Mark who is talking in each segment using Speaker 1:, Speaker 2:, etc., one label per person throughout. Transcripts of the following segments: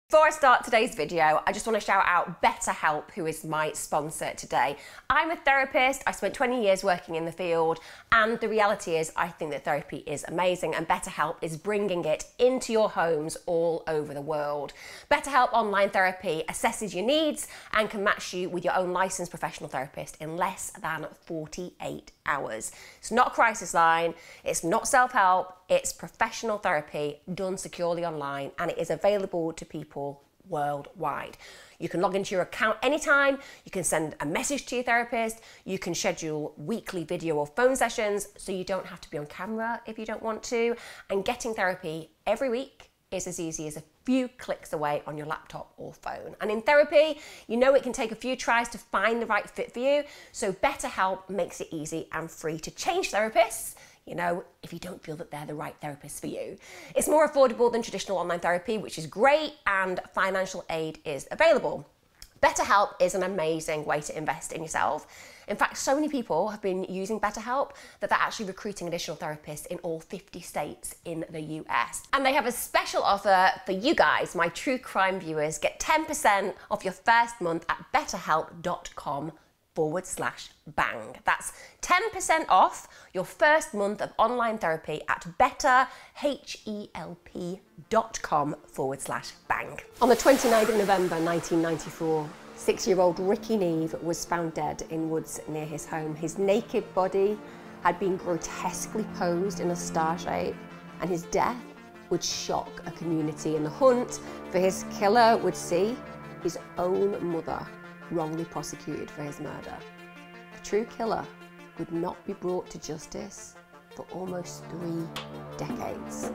Speaker 1: Before I start today's video, I just want to shout out BetterHelp, who is my sponsor today. I'm a therapist, I spent 20 years working in the field, and the reality is I think that therapy is amazing, and BetterHelp is bringing it into your homes all over the world. BetterHelp Online Therapy assesses your needs and can match you with your own licensed professional therapist in less than 48 hours. It's not a crisis line, it's not self-help, it's professional therapy done securely online, and it is available to people worldwide. You can log into your account anytime, you can send a message to your therapist, you can schedule weekly video or phone sessions so you don't have to be on camera if you don't want to, and getting therapy every week is as easy as a few clicks away on your laptop or phone. And in therapy, you know it can take a few tries to find the right fit for you, so BetterHelp makes it easy and free to change therapists, you know, if you don't feel that they're the right therapist for you. It's more affordable than traditional online therapy, which is great, and financial aid is available. BetterHelp is an amazing way to invest in yourself. In fact, so many people have been using BetterHelp that they're actually recruiting additional therapists in all 50 states in the US. And they have a special offer for you guys, my true crime viewers. Get 10% off your first month at betterhelp.com/bang. That's 10% off your first month of online therapy at betterhelp.com/bang. On the 29th of November 1994, 6-year-old Rikki Neave was found dead in woods near his home. His naked body had been grotesquely posed in a star shape, and his death would shock a community, and the hunt for his killer would see his own mother wrongly prosecuted for his murder. The true killer would not be brought to justice for almost 3 decades.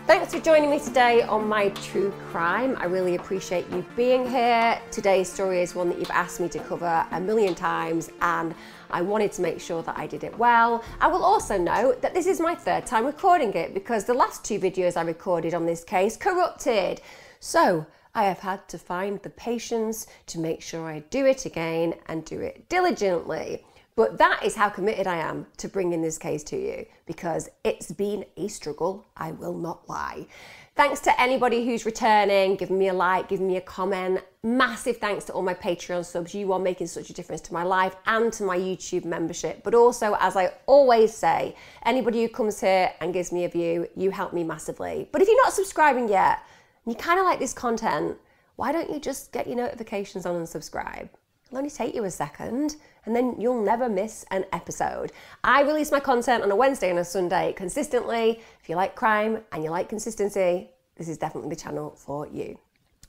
Speaker 1: Thanks for joining me today on my true crime. I really appreciate you being here. Today's story is one that you've asked me to cover a million times, and I wanted to make sure that I did it well. I will also note that this is my 3rd time recording it because the last 2 videos I recorded on this case corrupted. So I have had to find the patience to make sure I do it again and do it diligently. But that is how committed I am to bringing this case to you, because it's been a struggle, I will not lie. Thanks to anybody who's returning, giving me a like, giving me a comment. Massive thanks to all my Patreon subs. You are making such a difference to my life and to my YouTube membership. But also, as I always say, anybody who comes here and gives me a view, you help me massively. But if you're not subscribing yet, and you kind of like this content, why don't you just get your notifications on and subscribe? It'll only take you a second, and then you'll never miss an episode. I release my content on a Wednesday and a Sunday consistently. If you like crime and you like consistency, this is definitely the channel for you.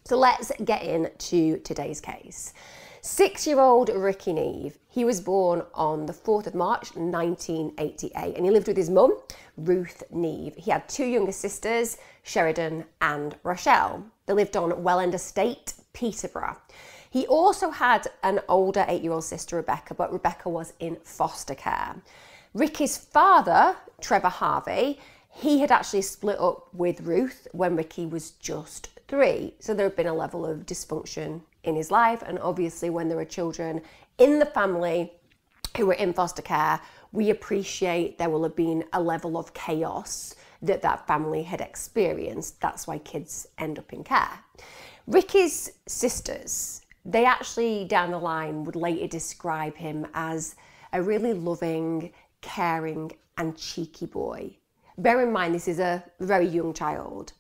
Speaker 1: So let's get into today's case. 6-year-old Rikki Neave. He was born on the 4th of March 1988, and he lived with his mum, Ruth Neave. He had 2 younger sisters, Sheridan and Rochelle. They lived on Welland Estate, Peterborough. He also had an older 8-year-old sister, Rebecca, but Rebecca was in foster care. Rikki's father, Trevor Harvey, he had actually split up with Ruth when Rikki was just 3. So there had been a level of dysfunction in his life. And obviously when there are children in the family who were in foster care, we appreciate there will have been a level of chaos that family had experienced. That's why kids end up in care. Rikki's sisters, they actually down the line would later describe him as a really loving, caring and cheeky boy. Bear in mind, this is a very young child,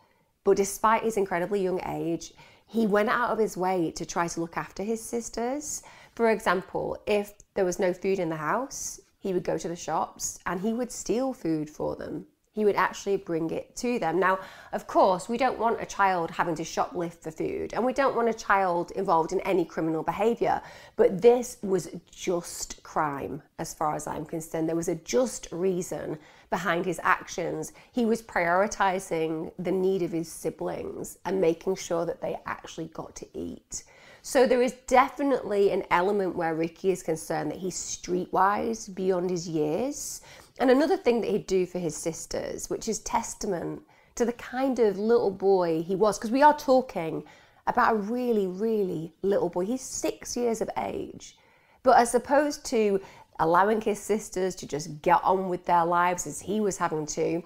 Speaker 1: but despite his incredibly young age, he went out of his way to try to look after his sisters. For example, if there was no food in the house, he would go to the shops and he would steal food for them. He would actually bring it to them. Now, of course, we don't want a child having to shoplift for food, and we don't want a child involved in any criminal behaviour, but this was just crime as far as I'm concerned. There was a just reason behind his actions. He was prioritising the need of his siblings and making sure that they actually got to eat. So there is definitely an element where Rikki is concerned that he's streetwise beyond his years. And another thing that he'd do for his sisters, which is testament to the kind of little boy he was, because we are talking about a really, really little boy. He's 6 years of age. But as opposed to allowing his sisters to just get on with their lives as he was having to.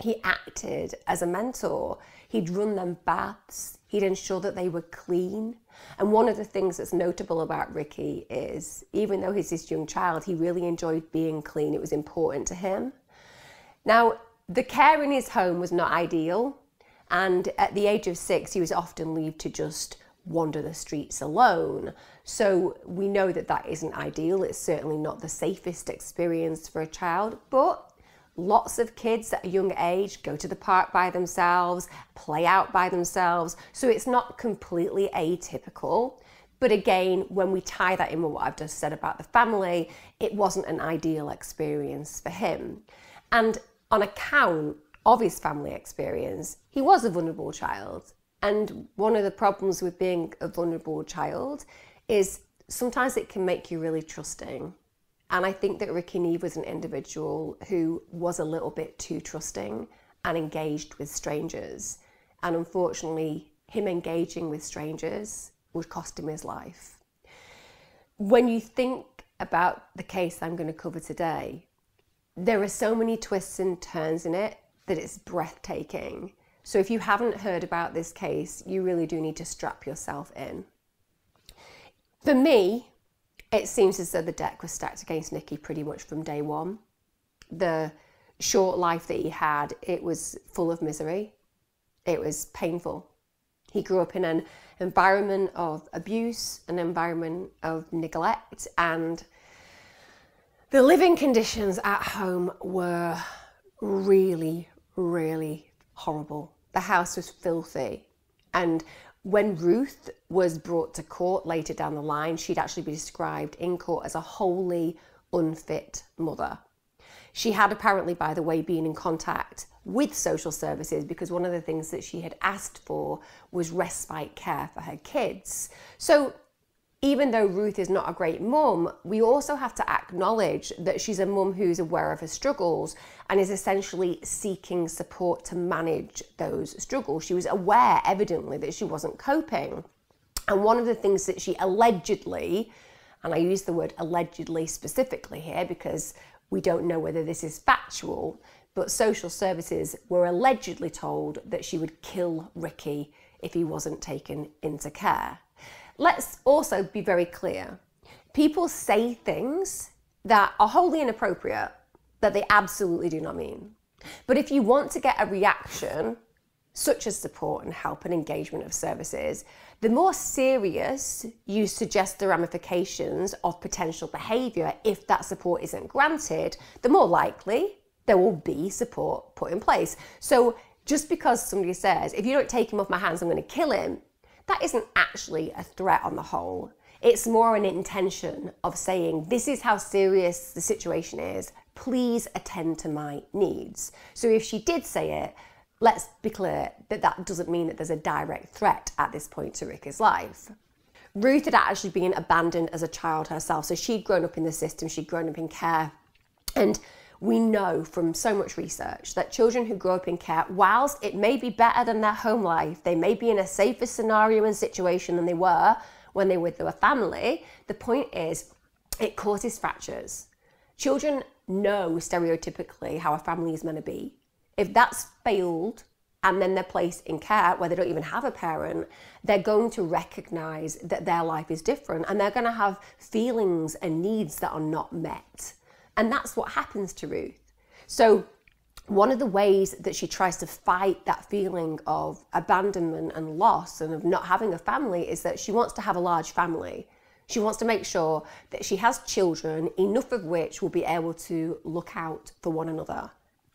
Speaker 1: He acted as a mentor. He'd run them baths. He'd ensure that they were clean. And one of the things that's notable about Rikki is, even though he's this young child, he really enjoyed being clean. It was important to him. Now, the care in his home was not ideal. And at the age of 6, he was often left to just wander the streets alone. So we know that that isn't ideal. It's certainly not the safest experience for a child, but lots of kids at a young age go to the park by themselves, play out by themselves. So it's not completely atypical. But again, when we tie that in with what I've just said about the family, it wasn't an ideal experience for him. And on account of his family experience, he was a vulnerable child. And one of the problems with being a vulnerable child is sometimes it can make you really trusting. And I think that Rikki Neave was an individual who was a little bit too trusting and engaged with strangers. And unfortunately, him engaging with strangers would cost him his life. When you think about the case I'm going to cover today, there are so many twists and turns in it that it's breathtaking. So if you haven't heard about this case, you really do need to strap yourself in. For me, it seems as though the deck was stacked against Nicky pretty much from day one. The short life that he had, it was full of misery. It was painful. He grew up in an environment of abuse, an environment of neglect, and the living conditions at home were really, really horrible. The house was filthy. And when Ruth was brought to court later down the line, she'd actually be described in court as a wholly unfit mother. She had apparently, by the way, been in contact with social services because one of the things that she had asked for was respite care for her kids. So even though Ruth is not a great mum, we also have to acknowledge that she's a mum who's aware of her struggles and is essentially seeking support to manage those struggles. She was aware, evidently, that she wasn't coping. And one of the things that she allegedly, and I use the word allegedly specifically here because we don't know whether this is factual, but social services were allegedly told that she would kill Rikki if he wasn't taken into care. Let's also be very clear. People say things that are wholly inappropriate that they absolutely do not mean. But if you want to get a reaction, such as support and help and engagement of services, the more serious you suggest the ramifications of potential behaviour if that support isn't granted, the more likely there will be support put in place. So just because somebody says, if you don't take him off my hands, I'm going to kill him, that isn't actually a threat on the whole. It's more an intention of saying, this is how serious the situation is. Please attend to my needs. So if she did say it, let's be clear that that doesn't mean that there's a direct threat at this point to Rikki's life. Ruth had actually been abandoned as a child herself. So she'd grown up in the system, she'd grown up in care. And we know from so much research that children who grow up in care, whilst it may be better than their home life, they may be in a safer scenario and situation than they were when they were with their family, the point is it causes fractures. Children know stereotypically how a family is meant to be. If that's failed and then they're placed in care where they don't even have a parent, they're going to recognise that their life is different and they're going to have feelings and needs that are not met. And that's what happens to Ruth. So one of the ways that she tries to fight that feeling of abandonment and loss and of not having a family is that she wants to have a large family. She wants to make sure that she has children, enough of which will be able to look out for one another.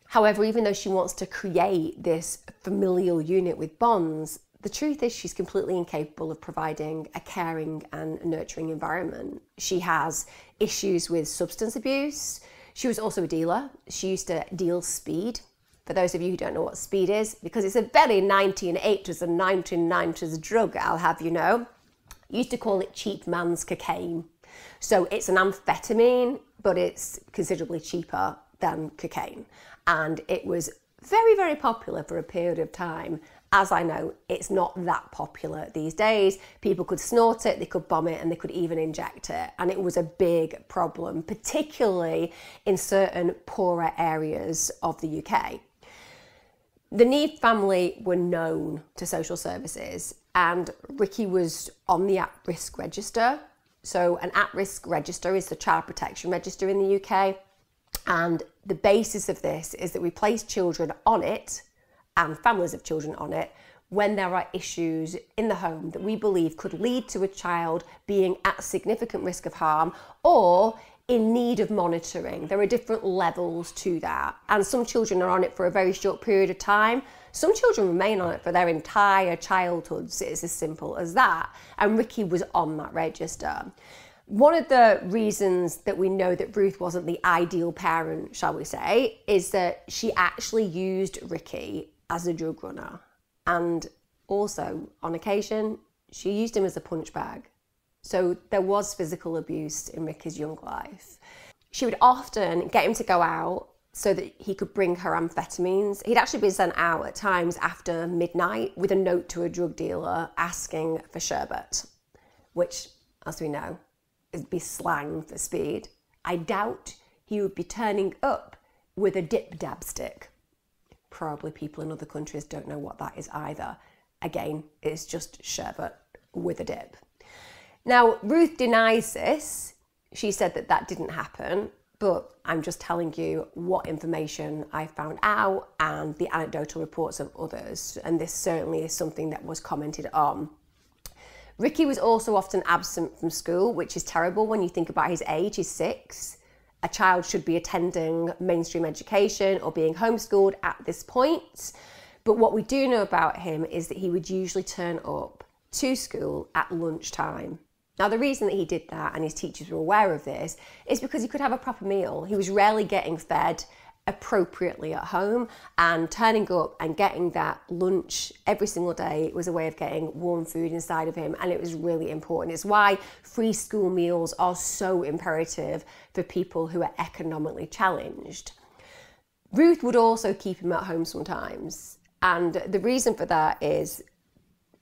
Speaker 1: However, even though she wants to create this familial unit with bonds, the truth is she's completely incapable of providing a caring and nurturing environment. She has issues with substance abuse. She was also a dealer. She used to deal speed. For those of you who don't know what speed is, because it's a very 1980s and 1990s drug, I'll have you know. Used to call it cheap man's cocaine. So it's an amphetamine, but it's considerably cheaper than cocaine. And it was very, very popular for a period of time as I know, it's not that popular these days. People could snort it, they could bomb it, and they could even inject it. And it was a big problem, particularly in certain poorer areas of the UK. The Neave family were known to social services, and Rikki was on the at-risk register. So an at-risk register is the child protection register in the UK. And the basis of this is that we place children on it and families of children on it when there are issues in the home that we believe could lead to a child being at significant risk of harm or in need of monitoring. There are different levels to that. And some children are on it for a very short period of time. Some children remain on it for their entire childhoods. It's as simple as that. And Rikki was on that register. One of the reasons that we know that Ruth wasn't the ideal parent, shall we say, is that she actually used Rikki as a drug runner. And also, on occasion, she used him as a punch bag. So there was physical abuse in Rikki's young life. She would often get him to go out so that he could bring her amphetamines. He'd actually been sent out at times after midnight with a note to a drug dealer asking for sherbet, which, as we know, would be slang for speed. I doubt he would be turning up with a dip-dab stick. Probably people in other countries don't know what that is either. Again, it's just sherbet with a dip. Now, Ruth denies this. She said that that didn't happen, but I'm just telling you what information I found out and the anecdotal reports of others, and this certainly is something that was commented on. Rikki was also often absent from school, which is terrible when you think about his age. He's 6. A child should be attending mainstream education or being homeschooled at this point. But what we do know about him is that he would usually turn up to school at lunchtime. Now, the reason that he did that, and his teachers were aware of this, is because he could have a proper meal. He was rarely getting fed appropriately at home, and turning up and getting that lunch every single day was a way of getting warm food inside of him, and it was really important. It's why free school meals are so imperative for people who are economically challenged. Ruth would also keep him at home sometimes, and the reason for that is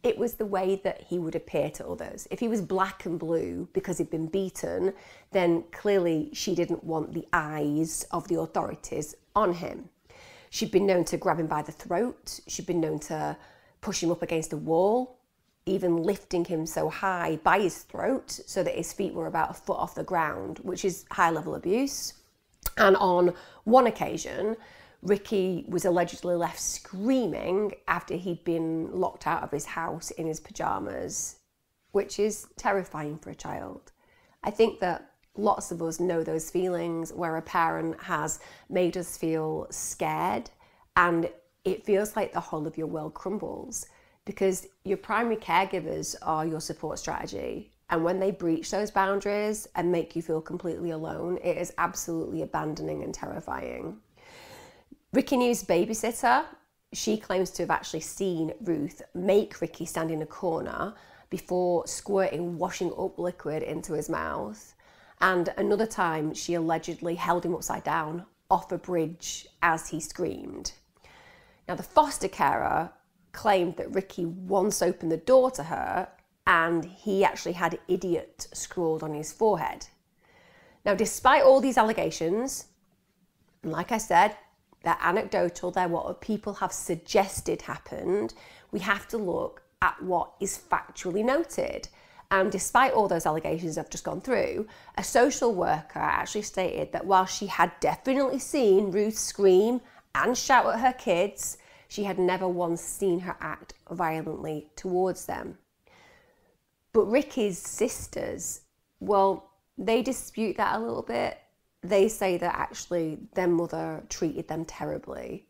Speaker 1: it was the way that he would appear to others. If he was black and blue because he'd been beaten, then clearly she didn't want the eyes of the authorities on him. She'd been known to grab him by the throat. She'd been known to push him up against a wall, even lifting him so high by his throat so that his feet were about a foot off the ground, which is high-level abuse. And on one occasion, Rikki was allegedly left screaming after he'd been locked out of his house in his pyjamas, which is terrifying for a child. I think that lots of us know those feelings where a parent has made us feel scared and it feels like the whole of your world crumbles because your primary caregivers are your support strategy. And when they breach those boundaries and make you feel completely alone, it is absolutely abandoning and terrifying. Rikki Neave's babysitter, she claims to have actually seen Ruth make Rikki stand in a corner before squirting washing up liquid into his mouth. And another time, she allegedly held him upside down off a bridge as he screamed. Now, the foster carer claimed that Rikki once opened the door to her and he actually had "idiot" scrawled on his forehead. Now, despite all these allegations, and like I said, they're anecdotal, they're what people have suggested happened, we have to look at what is factually noted. And despite all those allegations I've just gone through, a social worker actually stated that while she had definitely seen Ruth scream and shout at her kids, she had never once seen her act violently towards them. But Rikki's sisters, well, they dispute that a little bit. They say that actually their mother treated them terribly.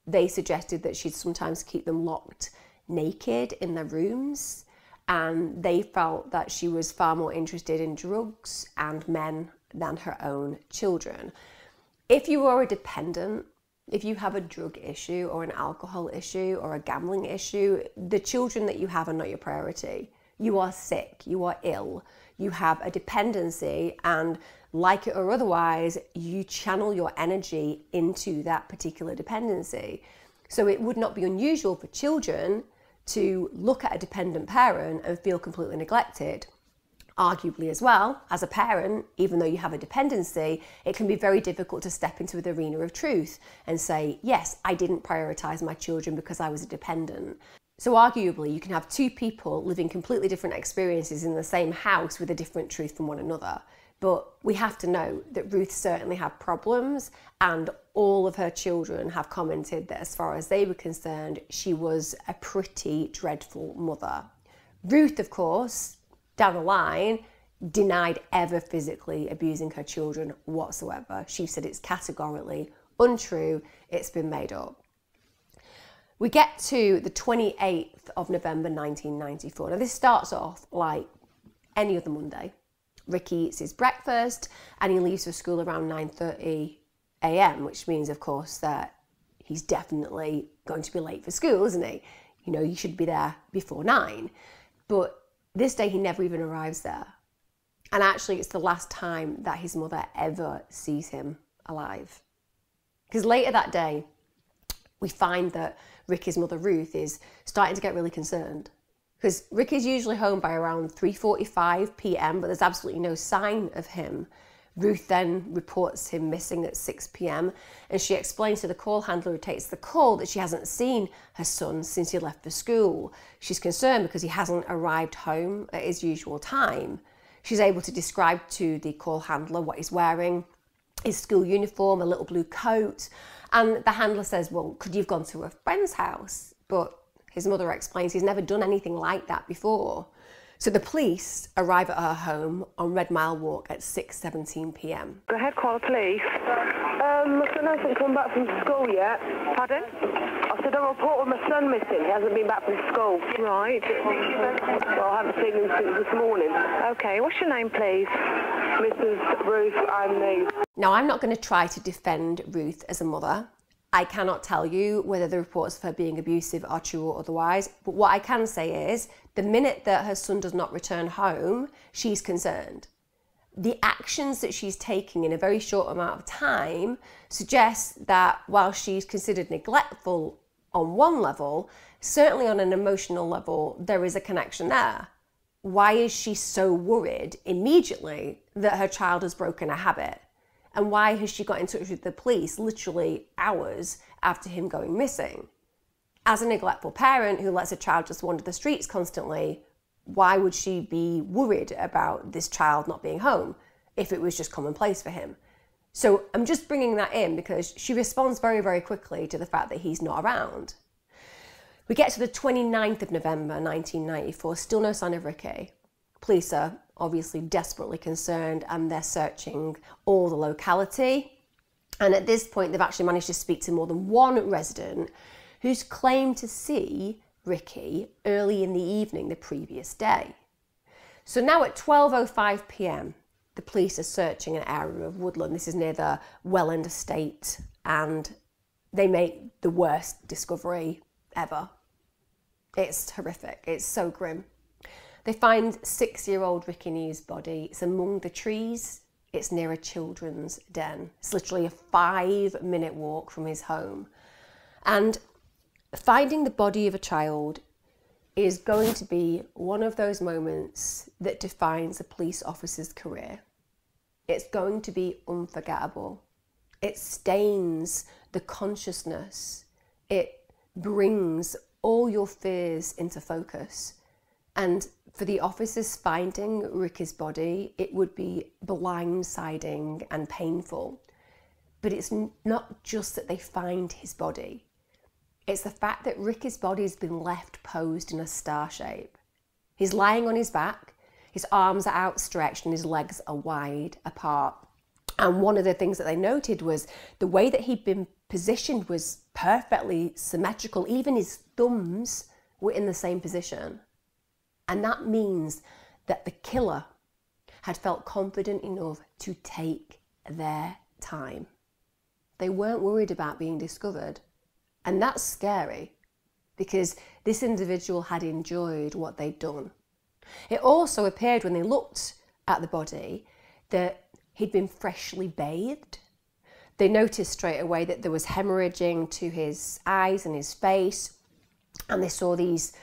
Speaker 1: They suggested that she'd sometimes keep them locked naked in their rooms, and they felt that she was far more interested in drugs and men than her own children. If you are a dependent, if you have a drug issue or an alcohol issue or a gambling issue, the children that you have are not your priority. You are sick, you are ill, you have a dependency, and like it or otherwise, you channel your energy into that particular dependency. So it would not be unusual for children to look at a dependent parent and feel completely neglected. Arguably as well, as a parent, even though you have a dependency, it can be very difficult to step into the arena of truth and say, yes, I didn't prioritise my children because I was a dependent. So arguably, you can have two people living completely different experiences in the same house with a different truth from one another. But we have to know that Ruth certainly had problems, and all of her children have commented that as far as they were concerned, she was a pretty dreadful mother. Ruth, of course, down the line, denied ever physically abusing her children whatsoever. She said it's categorically untrue, it's been made up. We get to the 28th of November 1994. Now this starts off like any other Monday. Rikki eats his breakfast and he leaves for school around 9:30 a.m, which means of course that he's definitely going to be late for school, isn't he? You know, you should be there before 9. But this day he never even arrives there. And actually it's the last time that his mother ever sees him alive. Because later that day, we find that Rikki's mother Ruth is starting to get really concerned. Because Rikki's usually home by around 3:45 p.m, but there's absolutely no sign of him. Ruth then reports him missing at 6 p.m, and she explains to the call handler who takes the call that she hasn't seen her son since he left for school. She's concerned because he hasn't arrived home at his usual time. She's able to describe to the call handler what he's wearing, his school uniform, a little blue coat, and the handler says, well, could you have gone to a friend's house? But his mother explains he's never done anything like that before. So the police arrive at her home on Red Mile Walk at 6:17 p.m.
Speaker 2: Go ahead, call the police. My son hasn't come back from school yet. Pardon? I said I'll report with my son missing. He hasn't been back from school. Right. Well, I haven't seen him since this morning. Okay, what's your name, please? Mrs. Ruth, I'm Neave.
Speaker 1: Now, I'm not going to try to defend Ruth as a mother. I cannot tell you whether the reports of her being abusive are true or otherwise, but what I can say is the minute that her son does not return home, she's concerned. The actions that she's taking in a very short amount of time suggests that while she's considered neglectful on one level, certainly on an emotional level, there is a connection there. Why is she so worried immediately that her child has broken a habit? And why has she got in touch with the police literally hours after him going missing? As a neglectful parent who lets a child just wander the streets constantly, why would she be worried about this child not being home if it was just commonplace for him? So I'm just bringing that in because she responds very, very quickly to the fact that he's not around. We get to the 29th of November 1994, still no sign of Rikki. Police are obviously desperately concerned and they're searching all the locality. And at this point, they've actually managed to speak to more than one resident who's claimed to see Rikki early in the evening the previous day. So now at 12:05 p.m, the police are searching an area of woodland. This is near the Welland estate, and they make the worst discovery ever. It's horrific. It's so grim. They find 6-year-old Rikki Neave's body. It's among the trees. It's near a children's den. It's literally a 5-minute walk from his home. And finding the body of a child is going to be one of those moments that defines a police officer's career. It's going to be unforgettable. It stains the consciousness. It brings all your fears into focus. And for the officers finding Rikki's body, it would be blindsiding and painful. But it's not just that they find his body. It's the fact that Rikki's body has been left posed in a star shape. He's lying on his back, his arms are outstretched and his legs are wide apart. And one of the things that they noted was the way that he'd been positioned was perfectly symmetrical. Even his thumbs were in the same position. And that means that the killer had felt confident enough to take their time. They weren't worried about being discovered. And that's scary because this individual had enjoyed what they'd done. It also appeared when they looked at the body that he'd been freshly bathed, They noticed straight away that there was hemorrhaging to his eyes and his face, and they saw these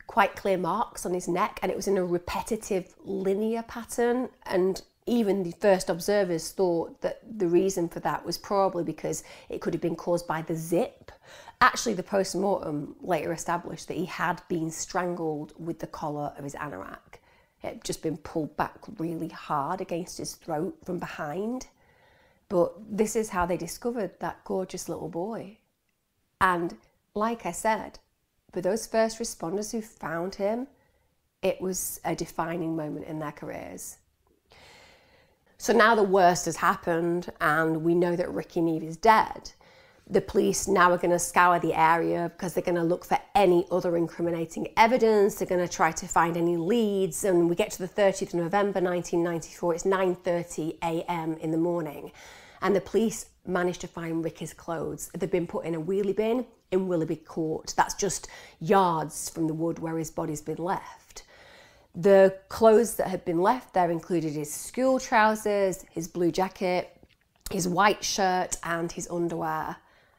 Speaker 1: quite clear marks on his neck, and it was in a repetitive linear pattern. And even the first observers thought that the reason for that was probably because it could have been caused by the zip. Actually, the post-mortem later established that he had been strangled with the collar of his anorak. It had just been pulled back really hard against his throat from behind. But this is how they discovered that gorgeous little boy. And like I said, for those first responders who found him, it was a defining moment in their careers. So now the worst has happened and we know that Rikki Neave is dead. The police now are going to scour the area because they're going to look for any other incriminating evidence. They're going to try to find any leads. And we get to the 30th of November 1994. It's 9:30 a.m. in the morning. And the police managed to find Rikki's clothes. They've been put in a wheelie bin in Willoughby Court. That's just yards from the wood where his body's been left. The clothes that had been left there included his school trousers, his blue jacket, his white shirt and his underwear.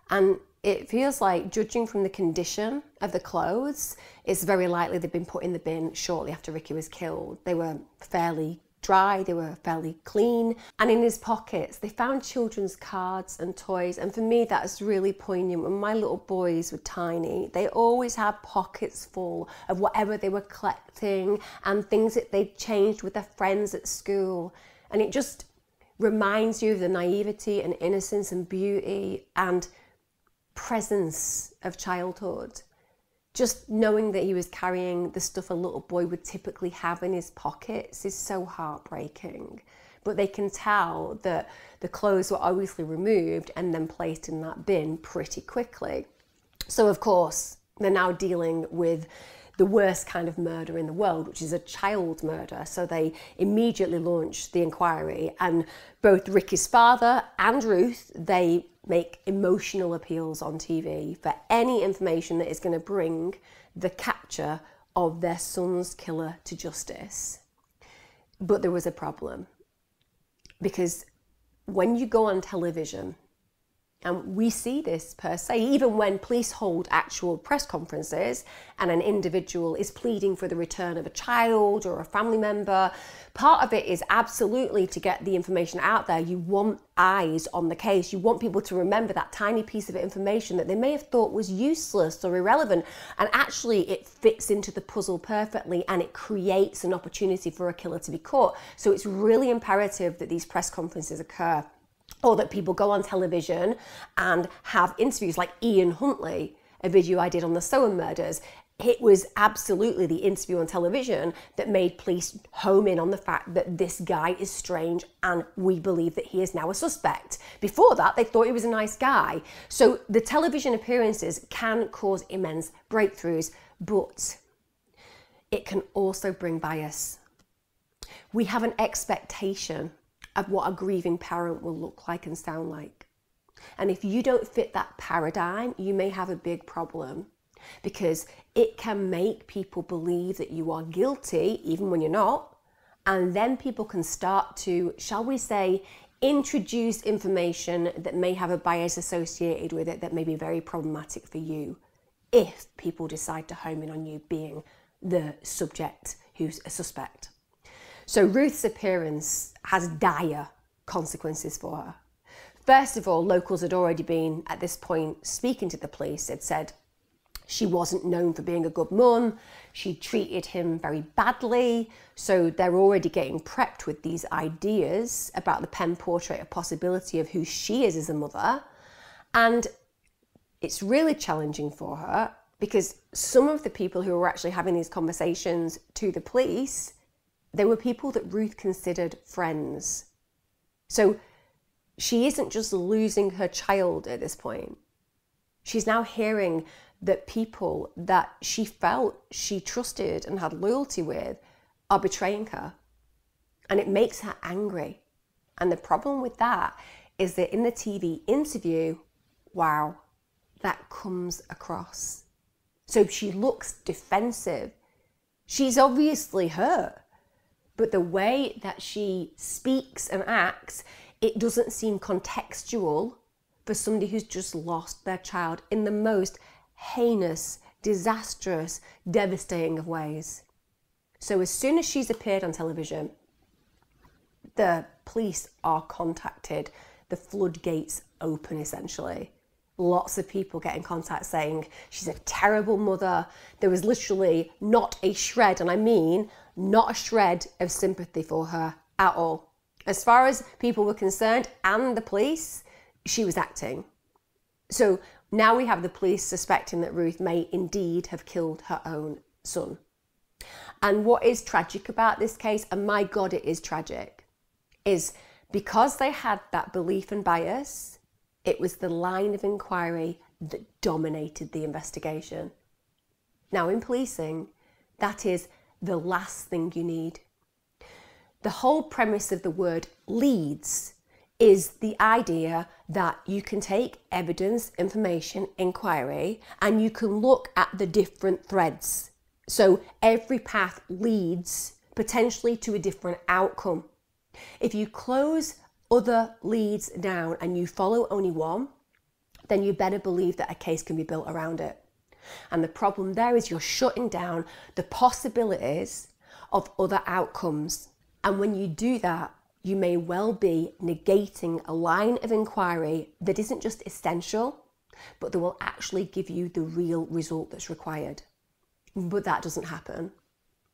Speaker 1: And it feels like, judging from the condition of the clothes, it's very likely they'd been put in the bin shortly after Rikki was killed. They were fairly dry, they were fairly clean. And in his pockets, they found children's cards and toys. And for me, that's really poignant. When my little boys were tiny, they always had pockets full of whatever they were collecting and things that they'd changed with their friends at school. And it just reminds you of the naivety and innocence and beauty and presence of childhood. Just knowing that he was carrying the stuff a little boy would typically have in his pockets is so heartbreaking. But they can tell that the clothes were obviously removed and then placed in that bin pretty quickly. So of course, they're now dealing with the worst kind of murder in the world, which is a child murder. So they immediately launched the inquiry, and both Rikki's father and Ruth, they make emotional appeals on TV for any information that is going to bring the capture of their son's killer to justice. But there was a problem, because when you go on television, and we see this per se, even when police hold actual press conferences and an individual is pleading for the return of a child or a family member, part of it is absolutely to get the information out there. You want eyes on the case. You want people to remember that tiny piece of information that they may have thought was useless or irrelevant. And actually it fits into the puzzle perfectly and it creates an opportunity for a killer to be caught. So it's really imperative that these press conferences occur, or that people go on television and have interviews like Ian Huntley, a video I did on the Soham murders. It was absolutely the interview on television that made police home in on the fact that this guy is strange and we believe that he is now a suspect. Before that, they thought he was a nice guy. So the television appearances can cause immense breakthroughs, but it can also bring bias. We have an expectation of what a grieving parent will look like and sound like. And if you don't fit that paradigm, you may have a big problem, because it can make people believe that you are guilty even when you're not. And then people can start to, shall we say, introduce information that may have a bias associated with it that may be very problematic for you if people decide to home in on you being the subject who's a suspect. So Ruth's appearance has dire consequences for her. First of all, locals had already been, at this point, speaking to the police. They'd said she wasn't known for being a good mum. She treated him very badly. So they're already getting prepped with these ideas about the pen portrait, a possibility of who she is as a mother. And it's really challenging for her, because some of the people who were actually having these conversations to the police, they were people that Ruth considered friends. So she isn't just losing her child at this point. She's now hearing that people that she felt she trusted and had loyalty with are betraying her. And it makes her angry. And the problem with that is that in the TV interview, wow, that comes across. So she looks defensive. She's obviously hurt. But the way that she speaks and acts it doesn't seem contextual for somebody who's just lost their child in the most heinous, disastrous, devastating of ways. So as soon as she's appeared on television, the police are contacted, the floodgates open essentially. Lots of people get in contact saying she's a terrible mother. There was literally not a shred, and I mean not a shred of sympathy for her at all. As far as people were concerned and the police, she was acting. So now we have the police suspecting that Ruth may indeed have killed her own son. And what is tragic about this case, and my God, it is tragic, is because they had that belief and bias, it was the line of inquiry that dominated the investigation. Now in policing, that is the last thing you need. The whole premise of the word leads is the idea that you can take evidence, information, inquiry, and you can look at the different threads. So every path leads potentially to a different outcome. If you close other leads down and you follow only one, then you better believe that a case can be built around it. And the problem there is you're shutting down the possibilities of other outcomes. And when you do that, you may well be negating a line of inquiry that isn't just essential, but that will actually give you the real result that's required. But that doesn't happen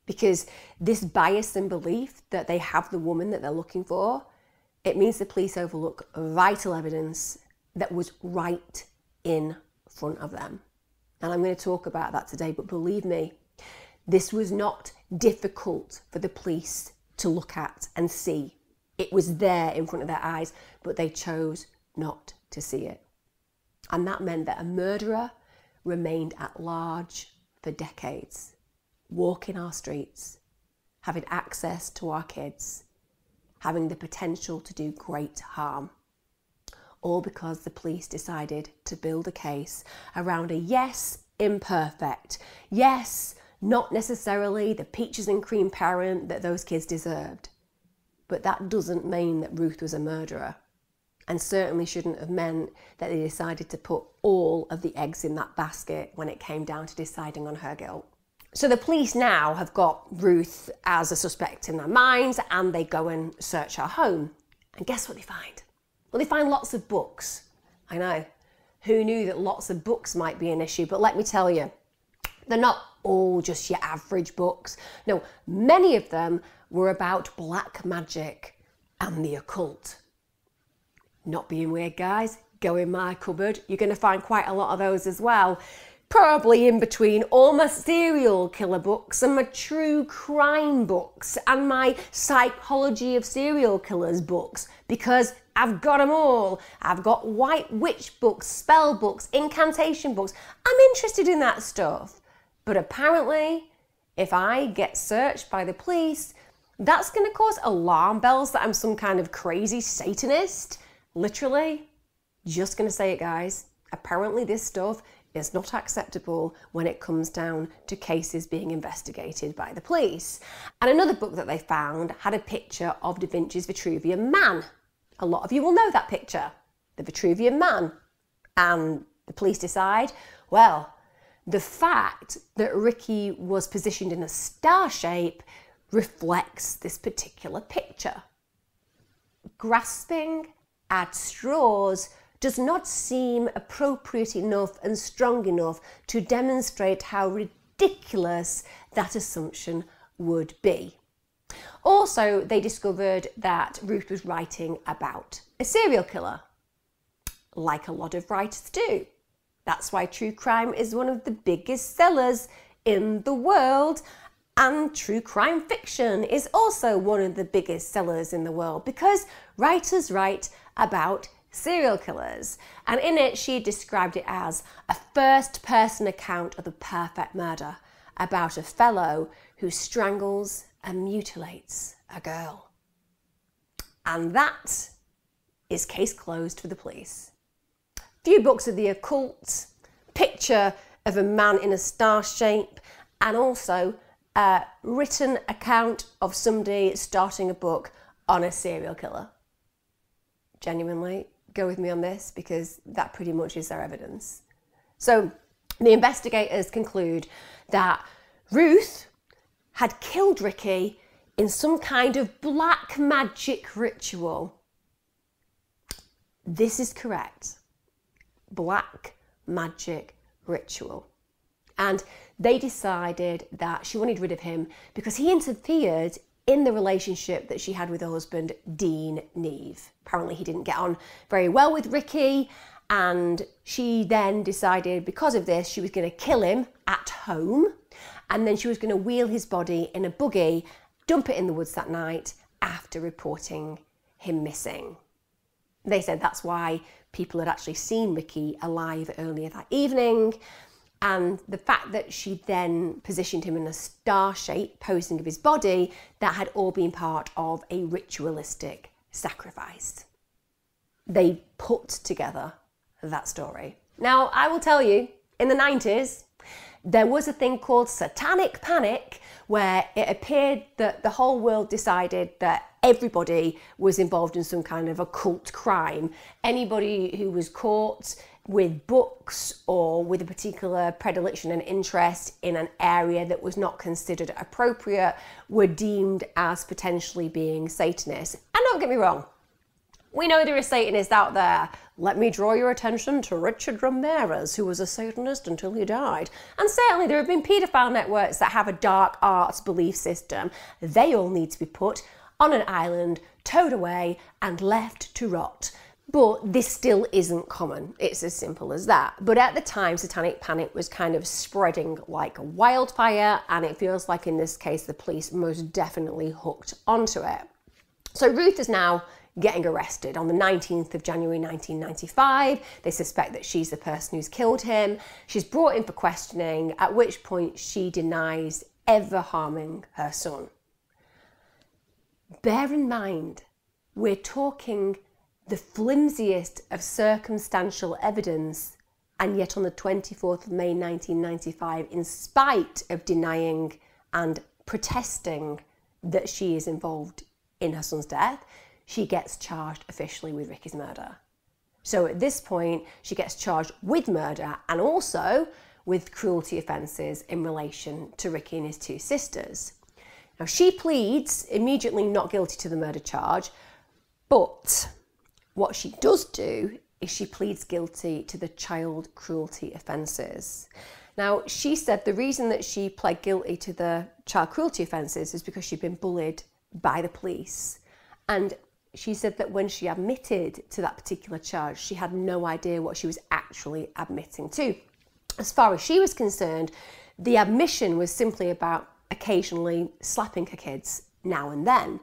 Speaker 1: because this bias and belief that they have the woman that they're looking for, it means the police overlook vital evidence that was right in front of them. And I'm going to talk about that today, but believe me, this was not difficult for the police to look at and see. It was there in front of their eyes, but they chose not to see it. And that meant that a murderer remained at large for decades, walking our streets, having access to our kids, having the potential to do great harm. All because the police decided to build a case around a yes, imperfect, yes, not necessarily the peaches and cream parent that those kids deserved. But that doesn't mean that Ruth was a murderer, and certainly shouldn't have meant that they decided to put all of the eggs in that basket when it came down to deciding on her guilt. So the police now have got Ruth as a suspect in their minds, and they go and search her home. And guess what they find? Well, they find lots of books. I know. Who knew that lots of books might be an issue? But let me tell you, they're not all just your average books. No, many of them were about black magic and the occult. Not being weird, guys, go in my cupboard. You're going to find quite a lot of those as well. Probably in between all my serial killer books and my true crime books and my psychology of serial killers books, because I've got them all. I've got white witch books, spell books, incantation books. I'm interested in that stuff. But apparently, if I get searched by the police, that's going to cause alarm bells that I'm some kind of crazy Satanist. Literally, just going to say it, guys. Apparently this stuff is not acceptable when it comes down to cases being investigated by the police. And another book that they found had a picture of Da Vinci's Vitruvian Man. A lot of you will know that picture, the Vitruvian Man. And the police decide, well, the fact that Rikki was positioned in a star shape reflects this particular picture. Grasping at straws does not seem appropriate enough and strong enough to demonstrate how ridiculous that assumption would be. Also, they discovered that Ruth was writing about a serial killer, like a lot of writers do. That's why true crime is one of the biggest sellers in the world, and true crime fiction is also one of the biggest sellers in the world because writers write about serial killers. And in it, she described it as a first-person account of the perfect murder about a fellow who strangles and mutilates a girl. And that is case closed for the police. Few books of the occult, picture of a man in a star shape, and also a written account of somebody starting a book on a serial killer. genuinely. Go with me on this, because that pretty much is their evidence. So the investigators conclude that Ruth had killed Rikki in some kind of black magic ritual. This is correct. Black magic ritual. And they decided that she wanted rid of him because he interfered in the relationship that she had with her husband, Dean Neave. Apparently he didn't get on very well with Rikki, and she then decided because of this she was going to kill him at home, and then she was going to wheel his body in a buggy, dump it in the woods that night after reporting him missing. They said that's why people had actually seen Rikki alive earlier that evening, and the fact that she then positioned him in a star shape, posing of his body, that had all been part of a ritualistic sacrifice. They put together that story. Now, I will tell you, in the 90s, there was a thing called satanic panic, where it appeared that the whole world decided that everybody was involved in some kind of occult crime. Anybody who was caught with books or with a particular predilection and interest in an area that was not considered appropriate were deemed as potentially being Satanists. And don't get me wrong, we know there are Satanists out there. Let me draw your attention to Richard Ramirez, who was a Satanist until he died. And certainly there have been paedophile networks that have a dark arts belief system. They all need to be put on an island, towed away and left to rot. But this still isn't common. It's as simple as that. But at the time, satanic panic was kind of spreading like a wildfire, and it feels like in this case the police most definitely hooked onto it. So Ruth is now getting arrested on the 19th of January 1995. They suspect that she's the person who's killed him. She's brought in for questioning, at which point she denies ever harming her son. Bear in mind, we're talking the flimsiest of circumstantial evidence, and yet on the 24th of May 1995, in spite of denying and protesting that she is involved in her son's death, she gets charged officially with Rikki's murder. So at this point, she gets charged with murder and also with cruelty offences in relation to Rikki and his two sisters. Now, she pleads immediately not guilty to the murder charge, but what she does do is she pleads guilty to the child cruelty offences. Now, she said the reason that she pled guilty to the child cruelty offences is because she'd been bullied by the police. And she said that when she admitted to that particular charge, she had no idea what she was actually admitting to. As far as she was concerned, the admission was simply about occasionally slapping her kids now and then.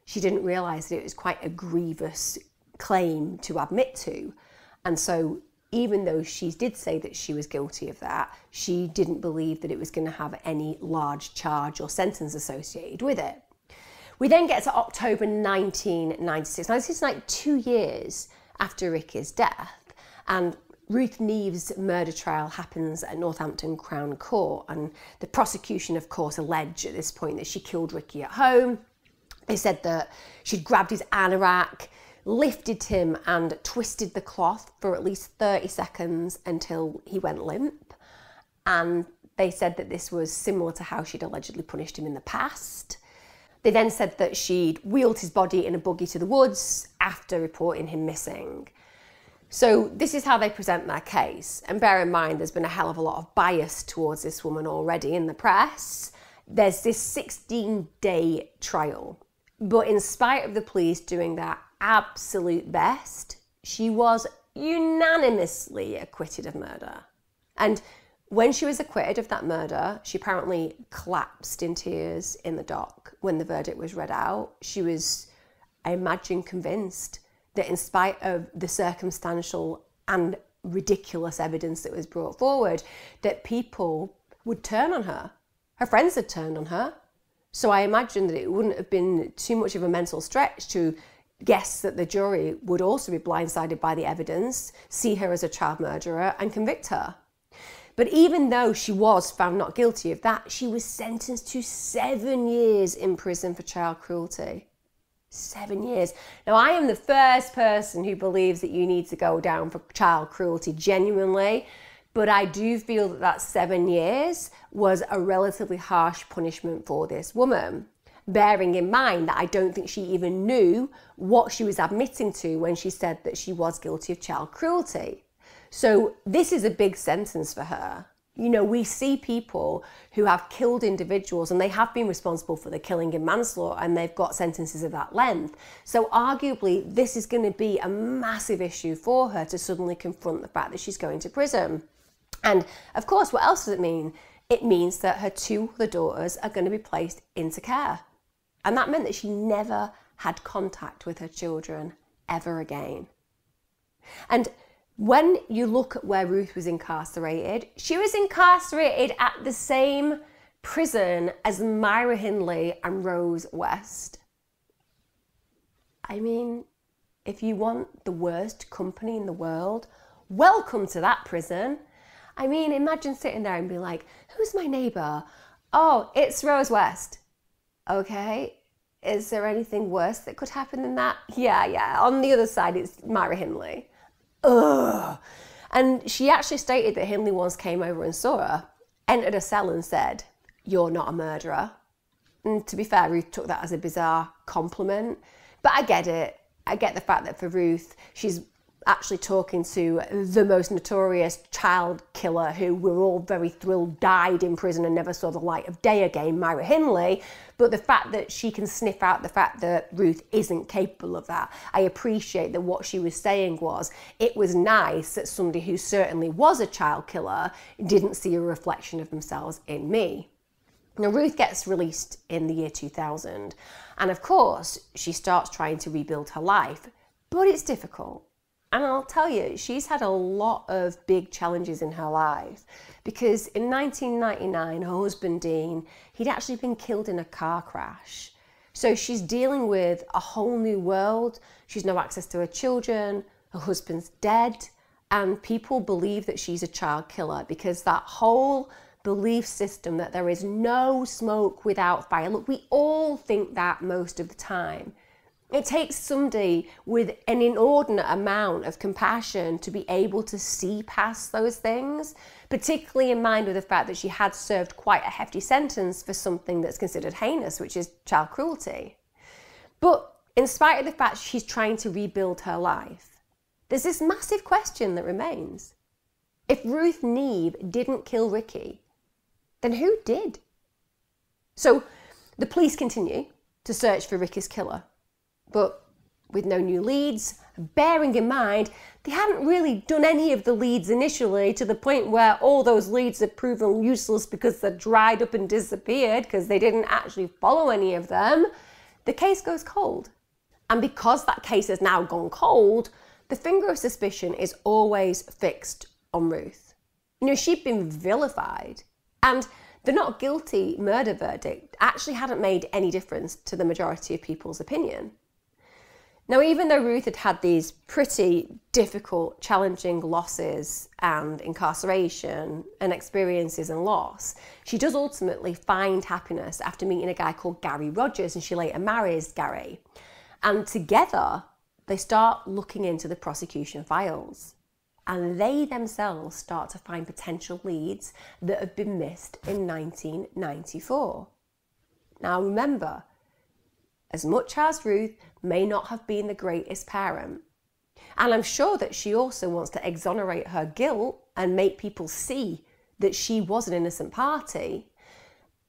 Speaker 1: She didn't realise that it was quite a grievous claim to admit to. And so even though she did say that she was guilty of that, she didn't believe that it was going to have any large charge or sentence associated with it. We then get to October 1996. Now, this is like 2 years after Rikki's death, and Ruth Neave's murder trial happens at Northampton Crown Court, and the prosecution, of course, allege at this point that she killed Rikki at home. They said that she'd grabbed his anorak, lifted him and twisted the cloth for at least 30 seconds until he went limp. And they said that this was similar to how she'd allegedly punished him in the past. They then said that she'd wheeled his body in a buggy to the woods after reporting him missing. So this is how they present their case. And bear in mind, there's been a hell of a lot of bias towards this woman already in the press. There's this 16-day trial. But in spite of the police doing their absolute best, she was unanimously acquitted of murder. And when she was acquitted of that murder, she apparently collapsed in tears in the dock when the verdict was read out. She was, I imagine, convinced that in spite of the circumstantial and ridiculous evidence that was brought forward, that people would turn on her. Her friends had turned on her. So I imagine that it wouldn't have been too much of a mental stretch to guess that the jury would also be blindsided by the evidence, see her as a child murderer and convict her. But even though she was found not guilty of that, she was sentenced to 7 years in prison for child cruelty. 7 years. Now, I am the first person who believes that you need to go down for child cruelty, genuinely, but I do feel that that 7 years was a relatively harsh punishment for this woman, bearing in mind that I don't think she even knew what she was admitting to when she said that she was guilty of child cruelty. So this is a big sentence for her. You know, we see people who have killed individuals and they have been responsible for the killing and manslaughter, and they've got sentences of that length. So arguably, this is going to be a massive issue for her to suddenly confront the fact that she's going to prison. And of course, what else does it mean? It means that her 2 other daughters are going to be placed into care. And that meant that she never had contact with her children ever again. And when you look at where Ruth was incarcerated, she was incarcerated at the same prison as Myra Hindley and Rose West. I mean, if you want the worst company in the world, welcome to that prison. I mean, imagine sitting there and be like, who's my neighbour? Oh, it's Rose West. Okay, is there anything worse that could happen than that? Yeah, on the other side, it's Myra Hindley. Ugh. And she actually stated that Hindley once came over and saw her, entered a cell and said, "You're not a murderer." And to be fair, Ruth took that as a bizarre compliment. But I get it. I get the fact that for Ruth, she's actually talking to the most notorious child killer who we're all very thrilled died in prison and never saw the light of day again, Myra Hindley. But the fact that she can sniff out the fact that Ruth isn't capable of that, I appreciate that what she was saying was, it was nice that somebody who certainly was a child killer didn't see a reflection of themselves in me. Now, Ruth gets released in the year 2000. And of course, she starts trying to rebuild her life, but it's difficult. And I'll tell you, she's had a lot of big challenges in her life, because in 1999, her husband Dean, he'd actually been killed in a car crash. So she's dealing with a whole new world. She's no access to her children, her husband's dead, and people believe that she's a child killer because that whole belief system that there is no smoke without fire. Look, we all think that most of the time. It takes somebody with an inordinate amount of compassion to be able to see past those things, particularly in mind with the fact that she had served quite a hefty sentence for something that's considered heinous, which is child cruelty. But in spite of the fact she's trying to rebuild her life, there's this massive question that remains. If Ruth Neave didn't kill Rikki, then who did? So the police continue to search for Rikki's killer, but with no new leads, bearing in mind they hadn't really done any of the leads initially, to the point where all those leads have proven useless because they're dried up and disappeared because they didn't actually follow any of them. The case goes cold. And because that case has now gone cold, the finger of suspicion is always fixed on Ruth. You know, she'd been vilified, and the not guilty murder verdict actually hadn't made any difference to the majority of people's opinion. Now, even though Ruth had had these pretty difficult, challenging losses and incarceration and experiences and loss, she does ultimately find happiness after meeting a guy called Gary Rogers, and she later marries Gary. And together, they start looking into the prosecution files. And they themselves start to find potential leads that have been missed in 1994. Now remember, as much as Ruth may not have been the greatest parent, and I'm sure that she also wants to exonerate her guilt and make people see that she was an innocent party,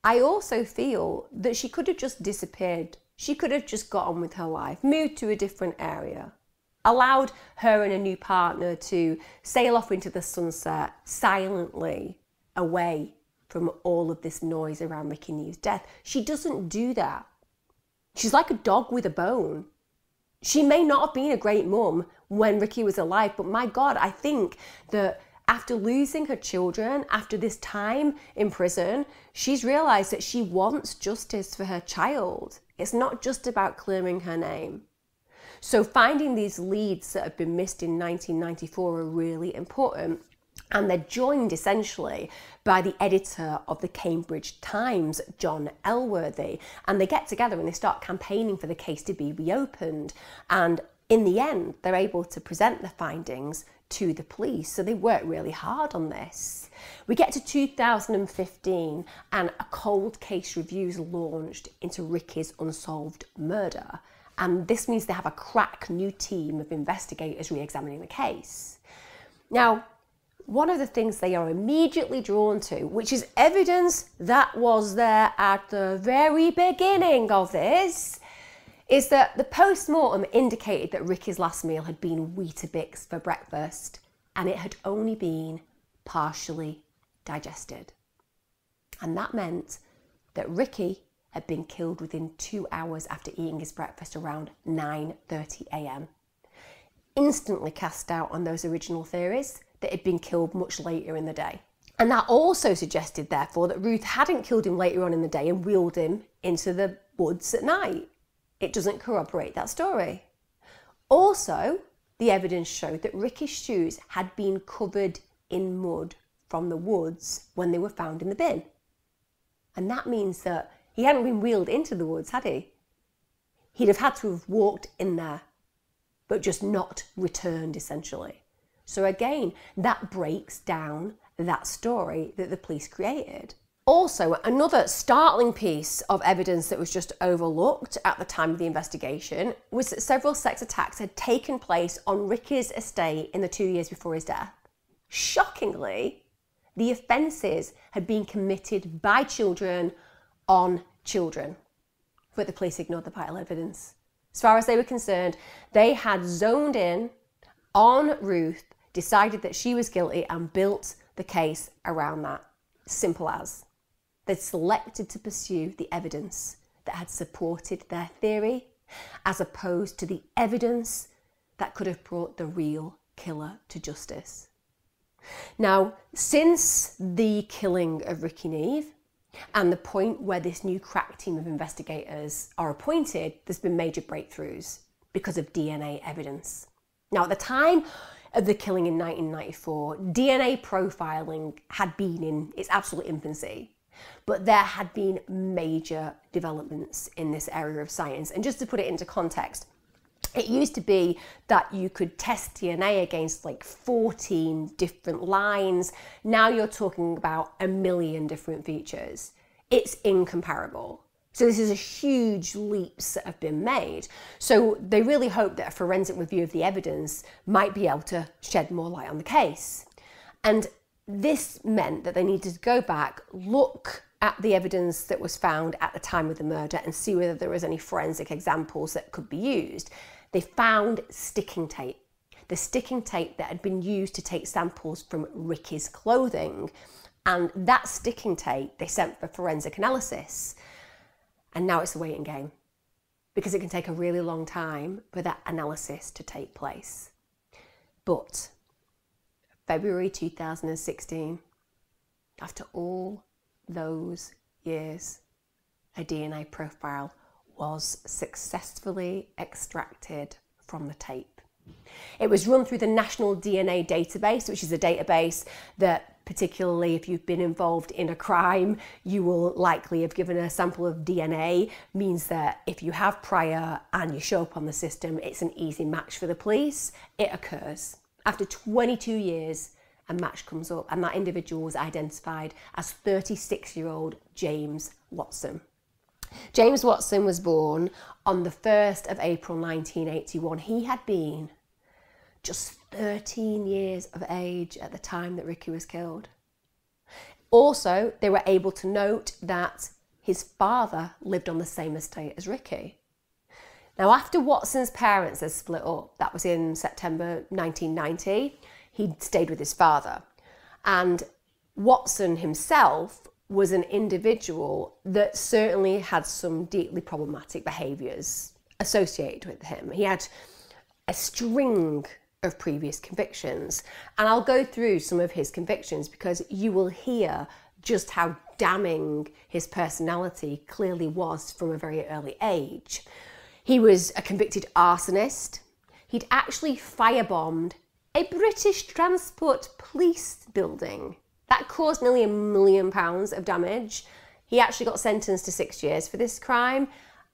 Speaker 1: I also feel that she could have just disappeared. She could have just got on with her life, moved to a different area, allowed her and a new partner to sail off into the sunset silently away from all of this noise around Rikki Neave's death. She doesn't do that. She's like a dog with a bone. She may not have been a great mum when Rikki was alive, but my God, I think that after losing her children, after this time in prison, she's realised that she wants justice for her child. It's not just about clearing her name. So finding these leads that have been missed in 1994 are really important. And they're joined essentially by the editor of the Cambridge Times, John Elworthy. And they get together and they start campaigning for the case to be reopened. And in the end, they're able to present the findings to the police. So they work really hard on this. We get to 2015 and a cold case review is launched into Rikki's unsolved murder. And this means they have a crack new team of investigators re-examining the case. Now, one of the things they are immediately drawn to, which is evidence that was there at the very beginning of this, is that the post-mortem indicated that Rikki's last meal had been Weetabix for breakfast, and it had only been partially digested. And that meant that Rikki had been killed within 2 hours after eating his breakfast around 9:30 a.m. Instantly cast doubt on those original theories that he'd been killed much later in the day. And that also suggested, therefore, that Ruth hadn't killed him later on in the day and wheeled him into the woods at night. It doesn't corroborate that story. Also, the evidence showed that Rikki's shoes had been covered in mud from the woods when they were found in the bin. And that means that he hadn't been wheeled into the woods, had he? He'd have had to have walked in there, but just not returned, essentially. So again, that breaks down that story that the police created. Also, another startling piece of evidence that was just overlooked at the time of the investigation was that several sex attacks had taken place on Rikki's estate in the 2 years before his death. Shockingly, the offences had been committed by children on children, but the police ignored the vital evidence. As far as they were concerned, they had zoned in on Ruth, decided that she was guilty and built the case around that. Simple as. They'd selected to pursue the evidence that had supported their theory as opposed to the evidence that could have brought the real killer to justice. Now, since the killing of Rikki Neave and the point where this new crack team of investigators are appointed, there's been major breakthroughs because of DNA evidence. Now, at the time of the killing in 1994, DNA profiling had been in its absolute infancy, but there had been major developments in this area of science. And just to put it into context, it used to be that you could test DNA against like 14 different lines. Now you're talking about 1 million different features. It's incomparable. So this is a huge leaps that have been made. So they really hope that a forensic review of the evidence might be able to shed more light on the case. And this meant that they needed to go back, look at the evidence that was found at the time of the murder and see whether there was any forensic examples that could be used. They found sticking tape, the sticking tape that had been used to take samples from Rikki's clothing. And that sticking tape they sent for forensic analysis. And now it's a waiting game because it can take a really long time for that analysis to take place. But February 2016, after all those years, a DNA profile was successfully extracted from the tape. It was run through the National DNA Database, which is a database that, particularly if you've been involved in a crime, you will likely have given a sample of DNA, means that if you have prior and you show up on the system, it's an easy match for the police. It occurs. After 22 years, a match comes up and that individual was identified as 36-year-old James Watson. James Watson was born on the 1st of April 1981. He had been just 13 years of age at the time that Rikki was killed. Also, they were able to note that his father lived on the same estate as Rikki. Now, after Watson's parents had split up, that was in September 1990, he stayed with his father. And Watson himself was an individual that certainly had some deeply problematic behaviours associated with him. He had a string of previous convictions, and I'll go through some of his convictions because you will hear just how damning his personality clearly was from a very early age. He was a convicted arsonist. He'd actually firebombed a British transport police building that caused nearly £1 million of damage. He actually got sentenced to 6 years for this crime.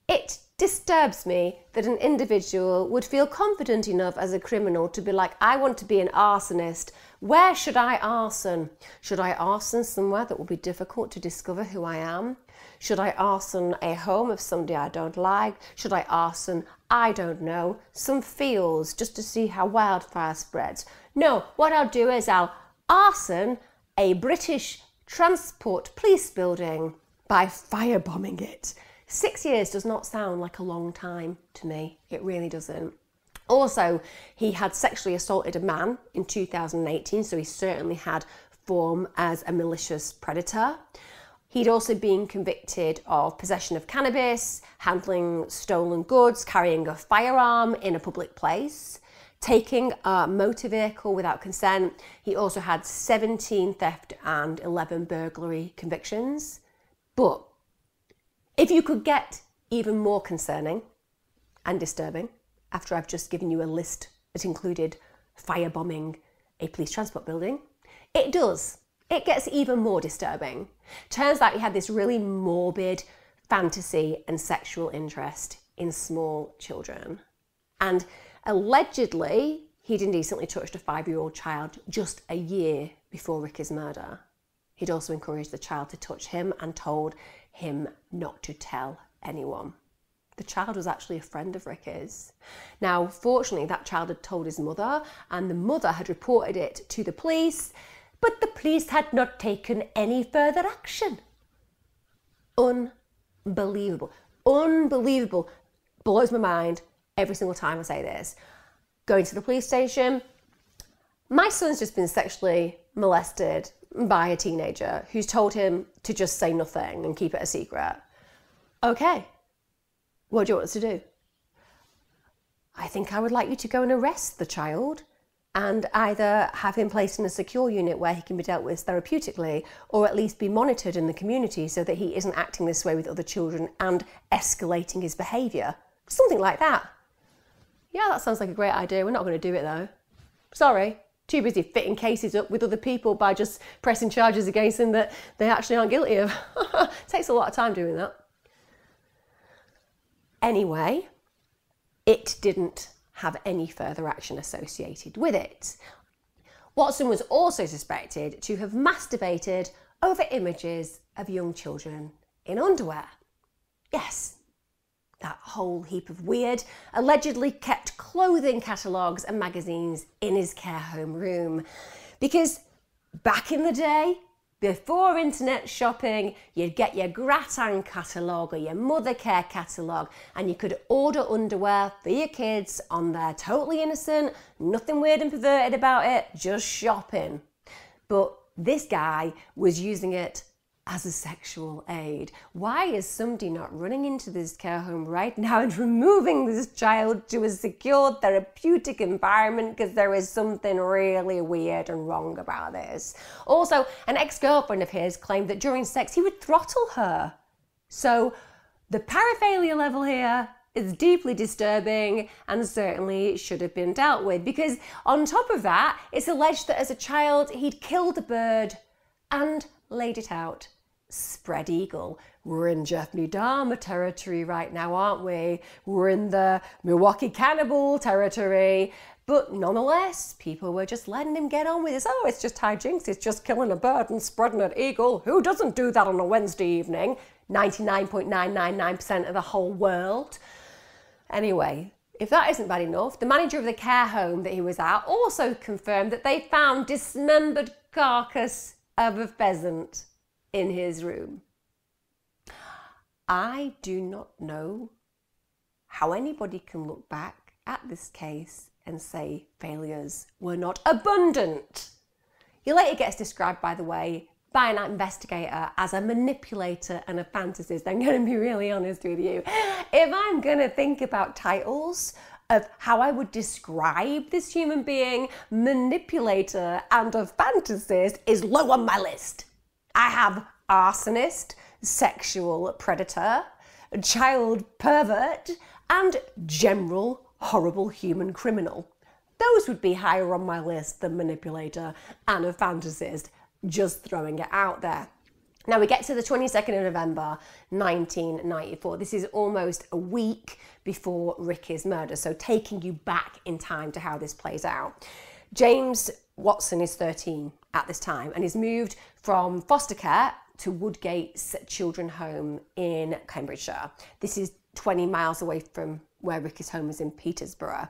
Speaker 1: It disturbs me that an individual would feel confident enough as a criminal to be like, I want to be an arsonist. Where should I arson? Should I arson somewhere that will be difficult to discover who I am? Should I arson a home of somebody I don't like? Should I arson, I don't know, some fields just to see how wildfire spreads? No, what I'll do is I'll arson a British transport police building by firebombing it. 6 years does not sound like a long time to me. It really doesn't. Also, he had sexually assaulted a man in 2018, so he certainly had form as a malicious predator. He'd also been convicted of possession of cannabis, handling stolen goods, carrying a firearm in a public place, taking a motor vehicle without consent. He also had 17 theft and 11 burglary convictions. But if you could get even more concerning and disturbing, after I've just given you a list that included firebombing a police transport building, it does. It gets even more disturbing. Turns out he had this really morbid fantasy and sexual interest in small children. And allegedly, he'd indecently touched a 5-year-old child just a year before Rikki's murder. He'd also encouraged the child to touch him and told him not to tell anyone. The child was actually a friend of Rikki's. Now, fortunately, that child had told his mother, and the mother had reported it to the police, but the police had not taken any further action. Unbelievable. Unbelievable. Blows my mind every single time I say this. Going to the police station, my son's just been sexually molested by a teenager who's told him to just say nothing and keep it a secret. Okay, what do you want us to do? I think I would like you to go and arrest the child and either have him placed in a secure unit where he can be dealt with therapeutically, or at least be monitored in the community so that he isn't acting this way with other children and escalating his behaviour. Something like that. Yeah, that sounds like a great idea. We're not going to do it though. Sorry. Too busy fitting cases up with other people by just pressing charges against them that they actually aren't guilty of. Takes a lot of time doing that. Anyway, it didn't have any further action associated with it. Watson was also suspected to have masturbated over images of young children in underwear. Yes, that whole heap of weird, allegedly kept clothing catalogues and magazines in his care home room. Because back in the day, before internet shopping, you'd get your Gratin catalogue or your Mother Care catalogue, and you could order underwear for your kids on there, totally innocent, nothing weird and perverted about it, just shopping. But this guy was using it as a sexual aid. Why is somebody not running into this care home right now and removing this child to a secure therapeutic environment, because there is something really weird and wrong about this? Also, an ex-girlfriend of his claimed that during sex he would throttle her. So the paraphilia level here is deeply disturbing and certainly should have been dealt with, because on top of that, it's alleged that as a child he'd killed a bird and laid it out. Spread eagle. We're in Jeffrey Dahmer territory right now, aren't we? We're in the Milwaukee cannibal territory. But nonetheless, people were just letting him get on with this. Oh, it's just hijinks. It's just killing a bird and spreading an eagle. Who doesn't do that on a Wednesday evening? 99.999% of the whole world. Anyway, if that isn't bad enough, the manager of the care home that he was at also confirmed that they found dismembered carcass of a pheasant in his room. I do not know how anybody can look back at this case and say failures were not abundant. He later gets described, by the way, by an investigator as a manipulator and a fantasist. I'm going to be really honest with you. If I'm going to think about titles of how I would describe this human being, manipulator and a fantasist is low on my list. I have arsonist, sexual predator, child pervert, and general horrible human criminal. those would be higher on my list than manipulator and a fantasist, just throwing it out there. Now we get to the 22nd of November 1994. This is almost a week before Rikki's murder, so taking you back in time to how this plays out. James Watson is 13 at this time and is moved from foster care to Woodgate's children's home in Cambridgeshire. This is 20 miles away from where Rikki's home is in Peterborough.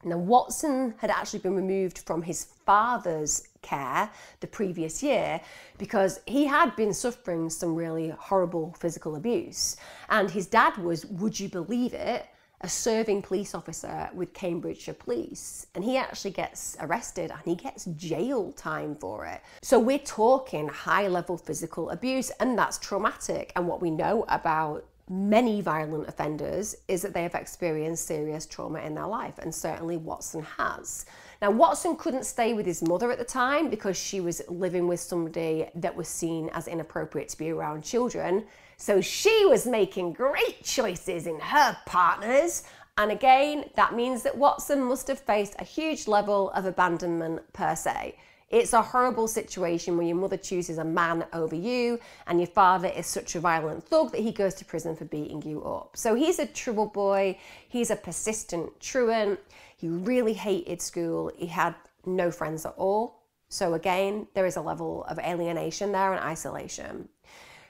Speaker 1: Now, Watson had actually been removed from his father's care the previous year because he had been suffering some really horrible physical abuse. And his dad was, would you believe it, a serving police officer with Cambridgeshire Police. And he actually gets arrested and he gets jail time for it. So we're talking high-level physical abuse, and that's traumatic. And what we know about many violent offenders is that they have experienced serious trauma in their life, and certainly Watson has. Now, Watson couldn't stay with his mother at the time because she was living with somebody that was seen as inappropriate to be around children, so she was making great choices in her partners, and again, that means that Watson must have faced a huge level of abandonment per se. It's a horrible situation when your mother chooses a man over you and your father is such a violent thug that he goes to prison for beating you up. So he's a trouble boy, he's a persistent truant, he really hated school, he had no friends at all. So again, there is a level of alienation there and isolation.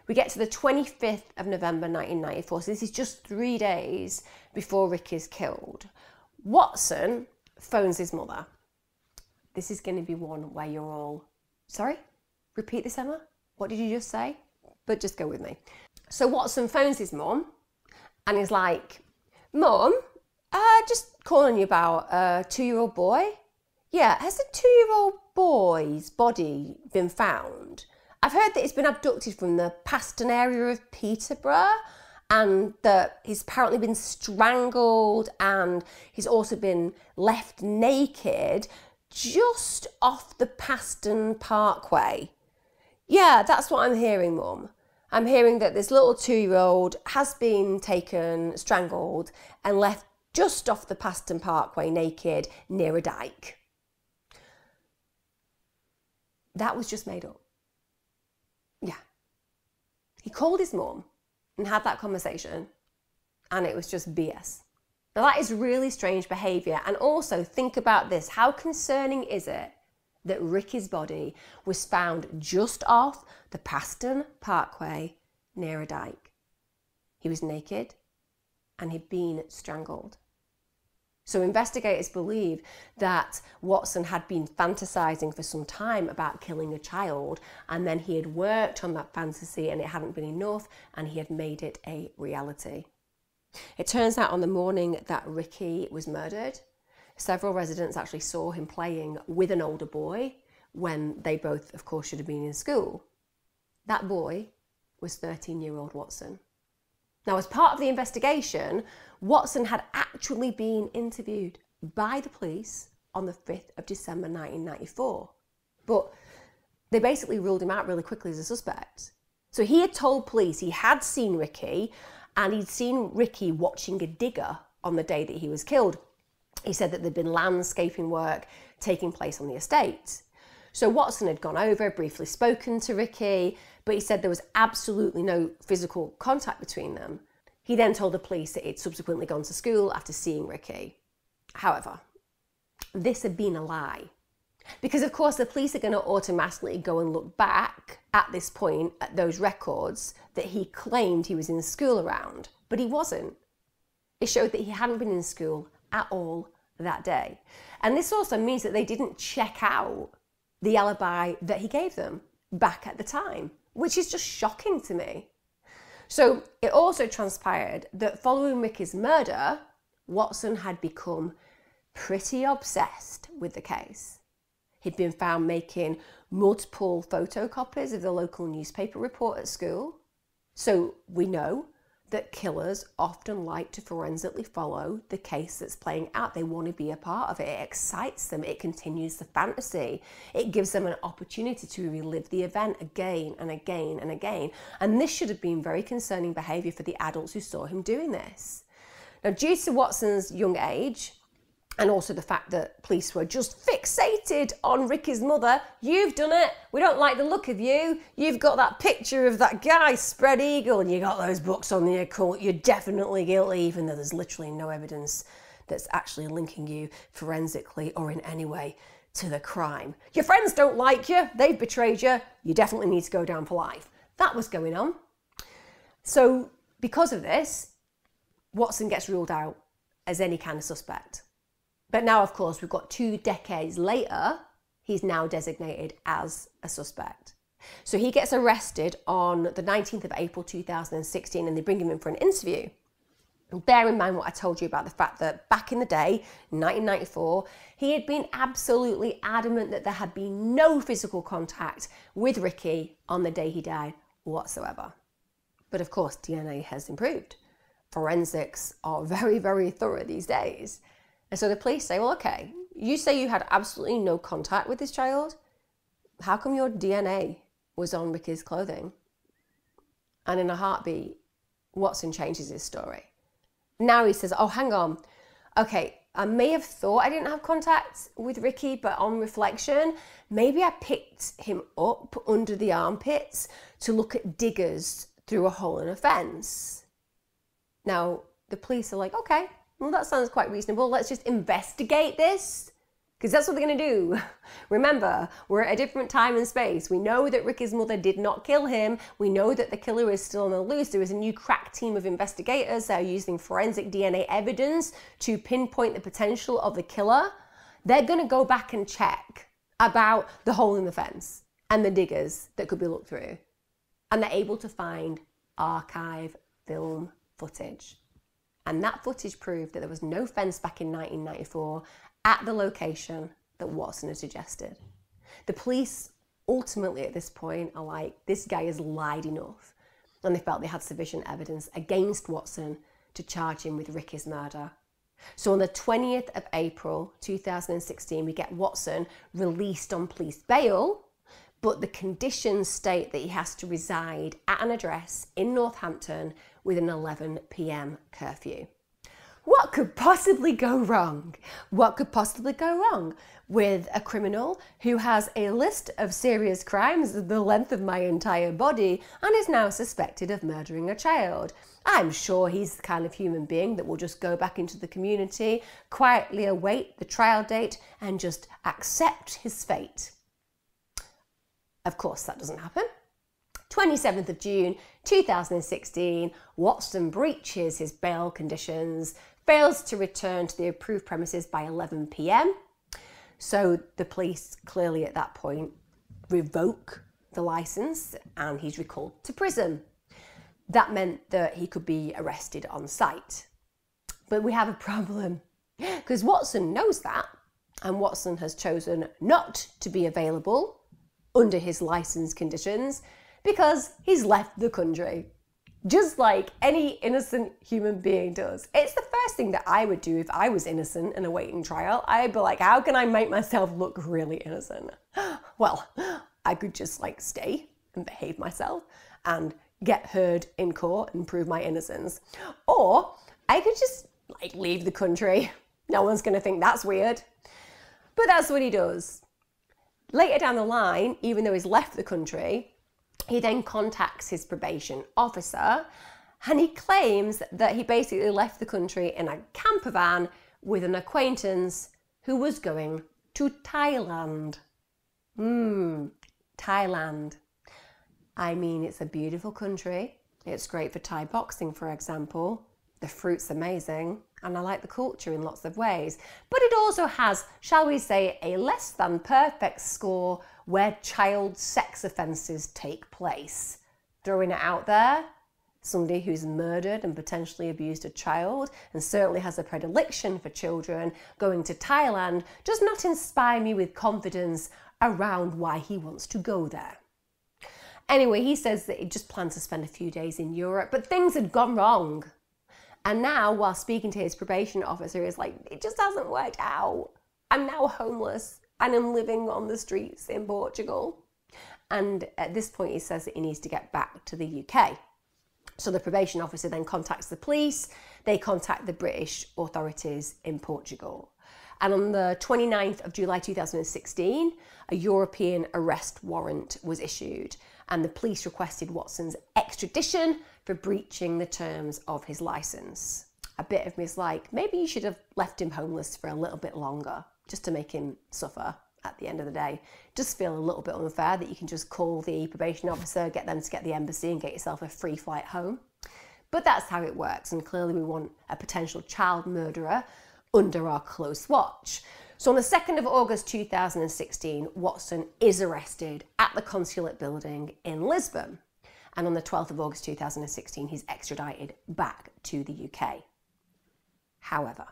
Speaker 1: We get to the 25th of November 1994, so this is just 3 days before Rikki's killed. Watson phones his mother. This is going to be one where you're all, sorry? Repeat this, Emma? What did you just say? But just go with me. So Watson phones his mum and is like, Mum, just calling you about a 2-year-old boy. Yeah, has the 2-year-old boy's body been found? I've heard that he's been abducted from the Paston area of Peterborough and that he's apparently been strangled and he's also been left naked just off the Paston Parkway. Yeah, that's what I'm hearing, Mum. I'm hearing that this little 2-year-old has been taken, strangled, and left just off the Paston Parkway naked near a dike. That was just made up. Yeah. He called his mum and had that conversation, and it was just BS. Now that is really strange behaviour, and also think about this, how concerning is it that Rikki's body was found just off the Paston Parkway near a dike? He was naked and he'd been strangled. So investigators believe that Watson had been fantasising for some time about killing a child, and then he had worked on that fantasy and it hadn't been enough and he had made it a reality. It turns out on the morning that Rikki was murdered, several residents actually saw him playing with an older boy when they both, of course, should have been in school. That boy was 13-year-old Watson. Now, as part of the investigation, Watson had actually been interviewed by the police on the 5th of December 1994, but they basically ruled him out really quickly as a suspect. So he had told police he had seen Rikki, and he'd seen Rikki watching a digger on the day that he was killed. He said that there'd been landscaping work taking place on the estate. So Watson had gone over, briefly spoken to Rikki, but he said there was absolutely no physical contact between them. He then told the police that he'd subsequently gone to school after seeing Rikki. However, this had been a lie. Because of course the police are going to automatically go and look back at this point at those records that he claimed he was in school around, but he wasn't. It showed that he hadn't been in school at all that day. And this also means that they didn't check out the alibi that he gave them back at the time, which is just shocking to me. So it also transpired that following Rikki's murder, Watson had become pretty obsessed with the case. He'd been found making multiple photocopies of the local newspaper report at school. So we know that killers often like to forensically follow the case that's playing out. They want to be a part of it. It excites them. It continues the fantasy. It gives them an opportunity to relive the event again and again and again. And this should have been very concerning behaviour for the adults who saw him doing this. Now, due to Watson's young age, And also the fact that police were just fixated on Rikki's mother. You've done it. We don't like the look of you. You've got that picture of that guy, spread eagle, and you got those books on the occult. You're definitely guilty, even though there's literally no evidence that's actually linking you forensically or in any way to the crime. Your friends don't like you. They've betrayed you. You definitely need to go down for life. That was going on. So because of this, Watson gets ruled out as any kind of suspect. But now, of course, we've got 2 decades later, he's now designated as a suspect. So he gets arrested on the 19th of April 2016 and they bring him in for an interview. And bear in mind what I told you about the fact that back in the day, 1994, he had been absolutely adamant that there had been no physical contact with Rikki on the day he died whatsoever. But of course, DNA has improved. Forensics are very, very thorough these days. And so the police say, well, okay, you say you had absolutely no contact with this child. How come your DNA was on Rikki's clothing? And in a heartbeat, Watson changes his story. Now he says, oh, hang on. Okay, I may have thought I didn't have contact with Rikki, but on reflection, maybe I picked him up under the armpits to look at diggers through a hole in a fence. Now, the police are like, okay, well, that sounds quite reasonable. Let's just investigate this, because that's what they're going to do. Remember, we're at a different time and space. We know that Rikki's mother did not kill him. We know that the killer is still on the loose. There is a new crack team of investigators that are using forensic DNA evidence to pinpoint the potential of the killer. They're going to go back and check about the hole in the fence and the diggers that could be looked through. And they're able to find archive film footage. And that footage proved that there was no fence back in 1994 at the location that Watson had suggested. The police ultimately at this point are like, this guy has lied enough. And they felt they had sufficient evidence against Watson to charge him with Rikki's murder. So on the 20th of April 2016, we get Watson released on police bail, but the conditions state that he has to reside at an address in Northampton with an 11 p.m. curfew. What could possibly go wrong? What could possibly go wrong with a criminal who has a list of serious crimes the length of my entire body and is now suspected of murdering a child? I'm sure he's the kind of human being that will just go back into the community, quietly await the trial date and just accept his fate. Of course, that doesn't happen. 27th of June 2016, Watson breaches his bail conditions, fails to return to the approved premises by 11 p.m. So the police clearly at that point revoke the licence and he's recalled to prison. That meant that he could be arrested on site. But we have a problem because Watson knows that, and Watson has chosen not to be available under his licence conditions because he's left the country. Just like any innocent human being does. It's the first thing that I would do if I was innocent and awaiting trial. I'd be like, how can I make myself look really innocent? Well, I could just like stay and behave myself and get heard in court and prove my innocence. Or I could just like leave the country. No one's gonna think that's weird. But that's what he does. Later down the line, even though he's left the country, he then contacts his probation officer and he claims that he basically left the country in a camper van with an acquaintance who was going to Thailand. Thailand. I mean, it's a beautiful country. It's great for Thai boxing, for example. The fruit's amazing and I like the culture in lots of ways. But it also has, shall we say, a less than perfect score where child sex offences take place. Throwing it out there, somebody who's murdered and potentially abused a child and certainly has a predilection for children going to Thailand does not inspire me with confidence around why he wants to go there. Anyway, he says that he just planned to spend a few days in Europe, but things had gone wrong. And now, while speaking to his probation officer, he's like, it just hasn't worked out. I'm now homeless and I'm living on the streets in Portugal. And at this point, he says that he needs to get back to the UK. So the probation officer then contacts the police. They contact the British authorities in Portugal. And on the 29th of July 2016, a European arrest warrant was issued, and the police requested Watson's extradition for breaching the terms of his licence. A bit of me is like, maybe you should have left him homeless for a little bit longer, just to make him suffer at the end of the day. Just feel a little bit unfair that you can just call the probation officer, get them to get the embassy and get yourself a free flight home. But that's how it works, and clearly we want a potential child murderer under our close watch. So on the 2nd of August 2016, Watson is arrested at the consulate building in Lisbon. And on the 12th of August 2016, he's extradited back to the UK. However,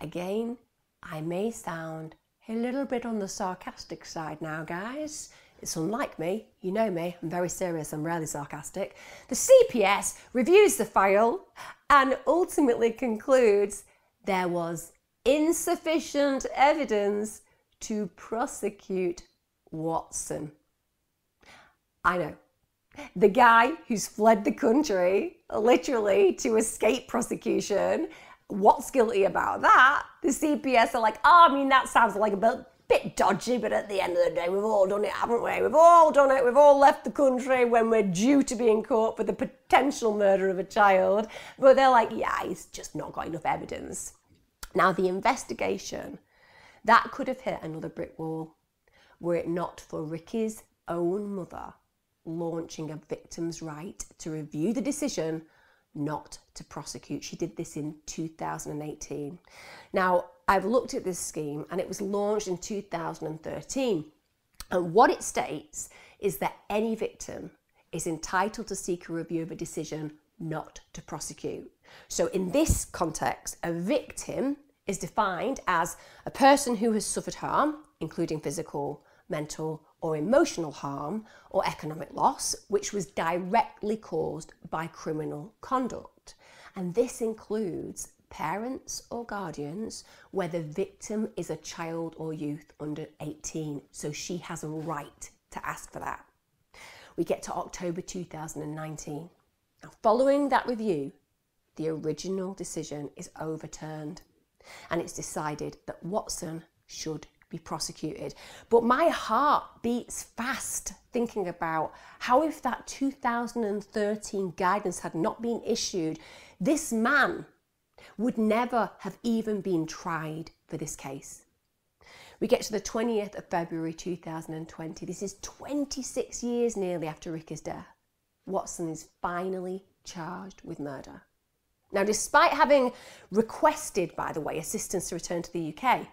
Speaker 1: again, I may sound a little bit on the sarcastic side now, guys. It's unlike me. You know me, I'm very serious, I'm rarely sarcastic. The CPS reviews the file and ultimately concludes there was insufficient evidence to prosecute Watson. I know. The guy who's fled the country, literally, to escape prosecution. What's guilty about that? The CPS are like, oh, I mean, that sounds like a bit dodgy, but at the end of the day, we've all done it, haven't we? We've all done it. We've all left the country when we're due to be in court for the potential murder of a child. But they're like, yeah, he's just not got enough evidence. Now, the investigation, that could have hit another brick wall were it not for Rikki's own mother launching a victim's right to review the decision not to prosecute. She did this in 2018. Now, I've looked at this scheme and it was launched in 2013. And what it states is that any victim is entitled to seek a review of a decision not to prosecute. So in this context, a victim is defined as a person who has suffered harm, including physical, mental, or emotional harm or economic loss, which was directly caused by criminal conduct. And this includes parents or guardians where the victim is a child or youth under 18. So she has a right to ask for that. We get to October 2019. Now, following that review, the original decision is overturned and it's decided that Watson should be prosecuted. But my heart beats fast thinking about how if that 2013 guidance had not been issued, this man would never have even been tried for this case. We get to the 20th of February 2020. This is 26 years nearly after Rikki's death. Watson is finally charged with murder. Now, despite having requested, by the way, assistance to return to the UK,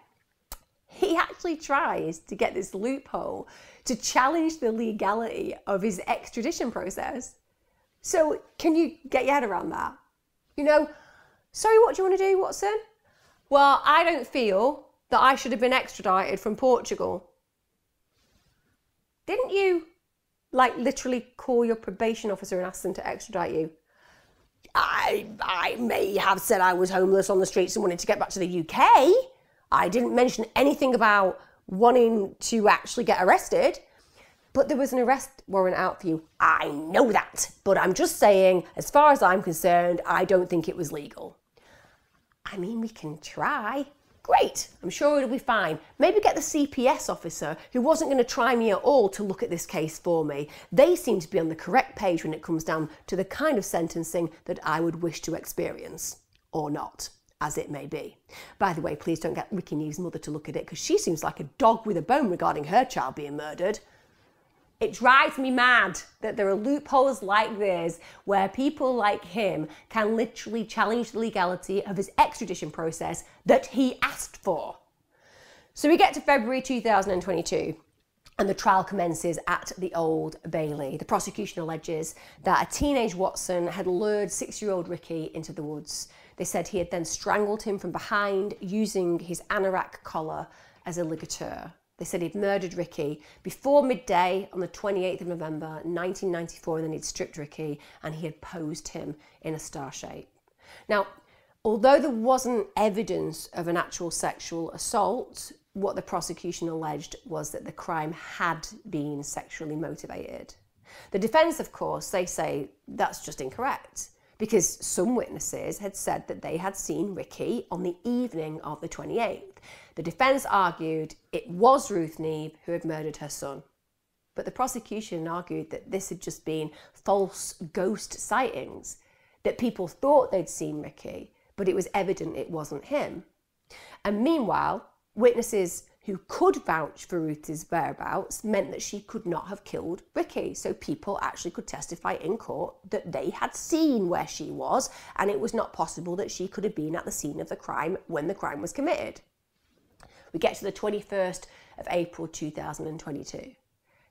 Speaker 1: he actually tries to get this loophole to challenge the legality of his extradition process. So can you get your head around that? You know, sorry, what do you want to do, Watson? Well, I don't feel that I should have been extradited from Portugal. Didn't you, like, literally call your probation officer and ask them to extradite you? I may have said I was homeless on the streets and wanted to get back to the UK. I didn't mention anything about wanting to actually get arrested, but there was an arrest warrant out for you. I know that, but I'm just saying, as far as I'm concerned, I don't think it was legal. I mean, we can try. Great, I'm sure it'll be fine. Maybe get the CPS officer, who wasn't going to try me at all, to look at this case for me. They seem to be on the correct page when it comes down to the kind of sentencing that I would wish to experience, or not, as it may be. By the way, please don't get Rikki Neave's mother to look at it, because she seems like a dog with a bone regarding her child being murdered. It drives me mad that there are loopholes like this where people like him can literally challenge the legality of his extradition process that he asked for. So we get to February 2022 and the trial commences at the Old Bailey. The prosecution alleges that a teenage Watson had lured 6-year-old Rikki into the woods. They said he had then strangled him from behind using his anorak collar as a ligature. They said he'd murdered Rikki before midday on the 28th of November 1994, and then he'd stripped Rikki and he had posed him in a star shape. Now, although there wasn't evidence of an actual sexual assault, what the prosecution alleged was that the crime had been sexually motivated. The defence, of course, they say that's just incorrect, because some witnesses had said that they had seen Rikki on the evening of the 28th. The defence argued it was Ruth Neave who had murdered her son. But the prosecution argued that this had just been false ghost sightings, that people thought they'd seen Rikki, but it was evident it wasn't him. And meanwhile, witnesses who could vouch for Ruth's whereabouts meant that she could not have killed Rikki. So people actually could testify in court that they had seen where she was, and it was not possible that she could have been at the scene of the crime when the crime was committed. We get to the 21st of April 2022.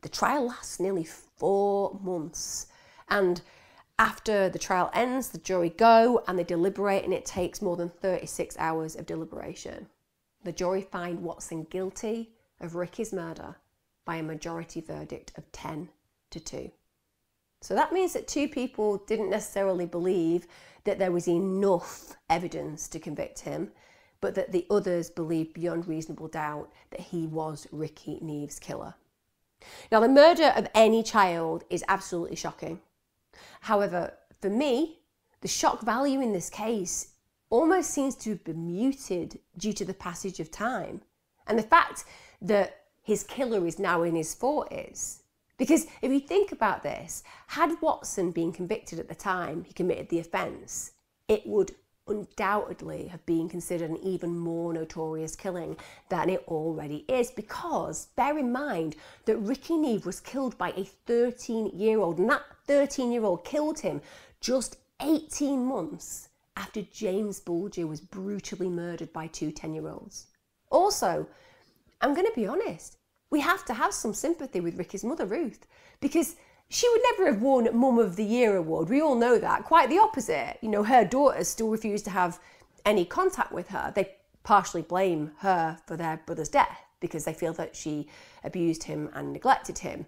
Speaker 1: The trial lasts nearly 4 months, and after the trial ends, the jury go and they deliberate, and it takes more than 36 hours of deliberation. The jury find Watson guilty of Rikki's murder by a majority verdict of 10-2. So that means that 2 people didn't necessarily believe that there was enough evidence to convict him, but that the others believed beyond reasonable doubt that he was Rikki Neave's killer. Now, the murder of any child is absolutely shocking. However, for me, the shock value in this case almost seems to have been muted due to the passage of time and the fact that his killer is now in his 40s. Because if you think about this, had Watson been convicted at the time he committed the offence, it would undoubtedly have been considered an even more notorious killing than it already is, because bear in mind that Rikki Neave was killed by a 13-year-old, and that 13-year-old killed him just 18 months after James Bulger was brutally murdered by 2 10-year-olds. Also, I'm going to be honest, we have to have some sympathy with Rikki's mother, Ruth, because she would never have won Mum of the Year award. We all know that. Quite the opposite. You know, her daughters still refuse to have any contact with her. They partially blame her for their brother's death because they feel that she abused him and neglected him.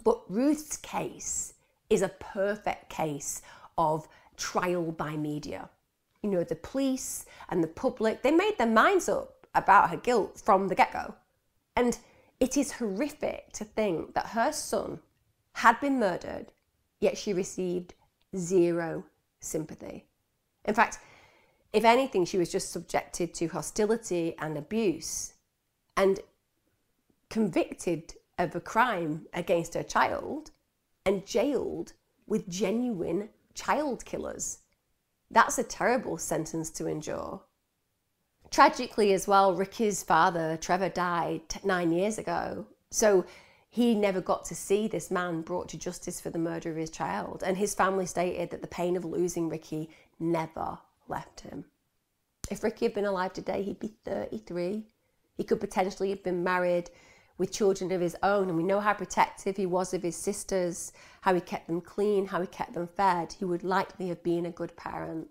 Speaker 1: But Ruth's case is a perfect case of trial by media. You know, the police and the public, they made their minds up about her guilt from the get-go. And it is horrific to think that her son had been murdered, yet she received 0 sympathy. In fact, if anything, she was just subjected to hostility and abuse and convicted of a crime against her child and jailed with genuine child killers. That's a terrible sentence to endure. Tragically as well, Rikki's father, Trevor, died 9 years ago. So he never got to see this man brought to justice for the murder of his child. And his family stated that the pain of losing Rikki never left him. If Rikki had been alive today, he'd be 33. He could potentially have been married with children of his own. And we know how protective he was of his sisters, how he kept them clean, how he kept them fed. He would likely have been a good parent.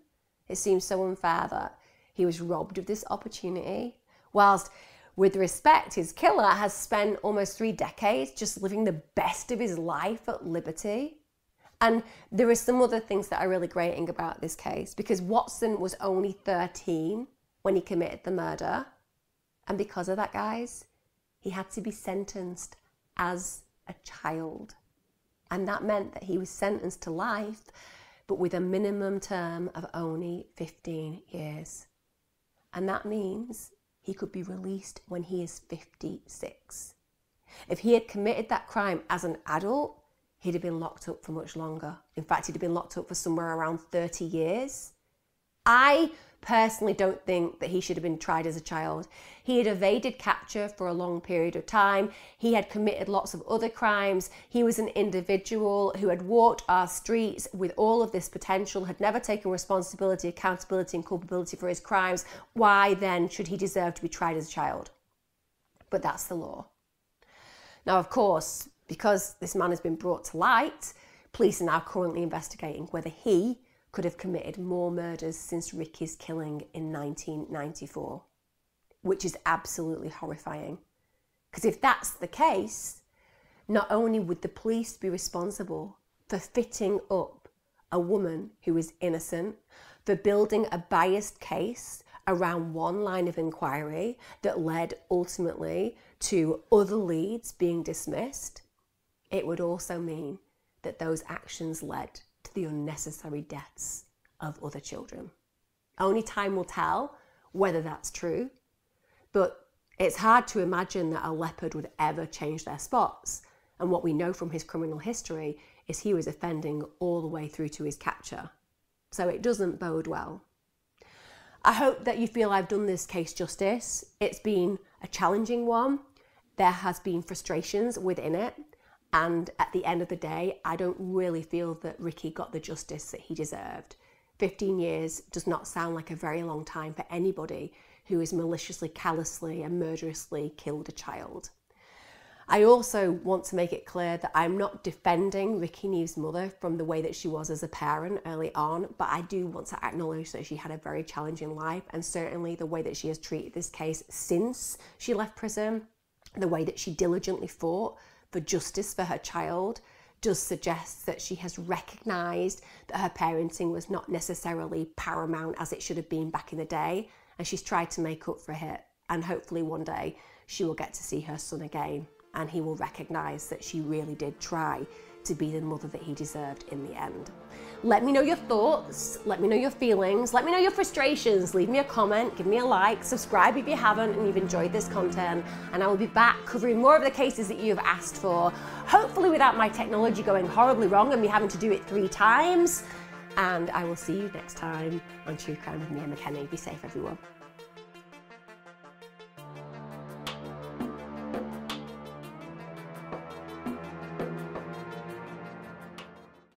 Speaker 1: It seems so unfair that he was robbed of this opportunity, whilst, with respect, his killer has spent almost 3 decades just living the best of his life at liberty. And there are some other things that are really grating about this case, because Watson was only 13 when he committed the murder. And because of that, guys, he had to be sentenced as a child. And that meant that he was sentenced to life, but with a minimum term of only 15 years. And that means he could be released when he is 56. If he had committed that crime as an adult, he'd have been locked up for much longer. In fact, he'd have been locked up for somewhere around 30 years. I personally don't think that he should have been tried as a child. He had evaded capture for a long period of time. He had committed lots of other crimes. He was an individual who had walked our streets with all of this potential, had never taken responsibility, accountability and culpability for his crimes. Why then should he deserve to be tried as a child? But that's the law. Now, of course, because this man has been brought to light, police are now currently investigating whether he could have committed more murders since Rikki's killing in 1994, which is absolutely horrifying. Because if that's the case, not only would the police be responsible for fitting up a woman who is innocent, for building a biased case around one line of inquiry that led ultimately to other leads being dismissed, it would also mean that those actions led to the unnecessary deaths of other children. Only time will tell whether that's true, but it's hard to imagine that a leopard would ever change their spots. And what we know from his criminal history is he was offending all the way through to his capture. So it doesn't bode well. I hope that you feel I've done this case justice. It's been a challenging one. There has been frustrations within it. And at the end of the day, I don't really feel that Rikki got the justice that he deserved. 15 years does not sound like a very long time for anybody who has maliciously, callously and murderously killed a child. I also want to make it clear that I'm not defending Rikki Neave's mother from the way that she was as a parent early on, but I do want to acknowledge that she had a very challenging life, and certainly the way that she has treated this case since she left prison, the way that she diligently fought for justice for her child, does suggest that she has recognised that her parenting was not necessarily paramount as it should have been back in the day, and she's tried to make up for it, and hopefully one day she will get to see her son again and he will recognise that she really did try to be the mother that he deserved in the end. Let me know your thoughts, let me know your feelings, let me know your frustrations, leave me a comment, give me a like, subscribe if you haven't and you've enjoyed this content, and I will be back covering more of the cases that you have asked for, hopefully without my technology going horribly wrong and me having to do it 3 times. And I will see you next time on True Crime with Mia McKenny. Be safe, everyone.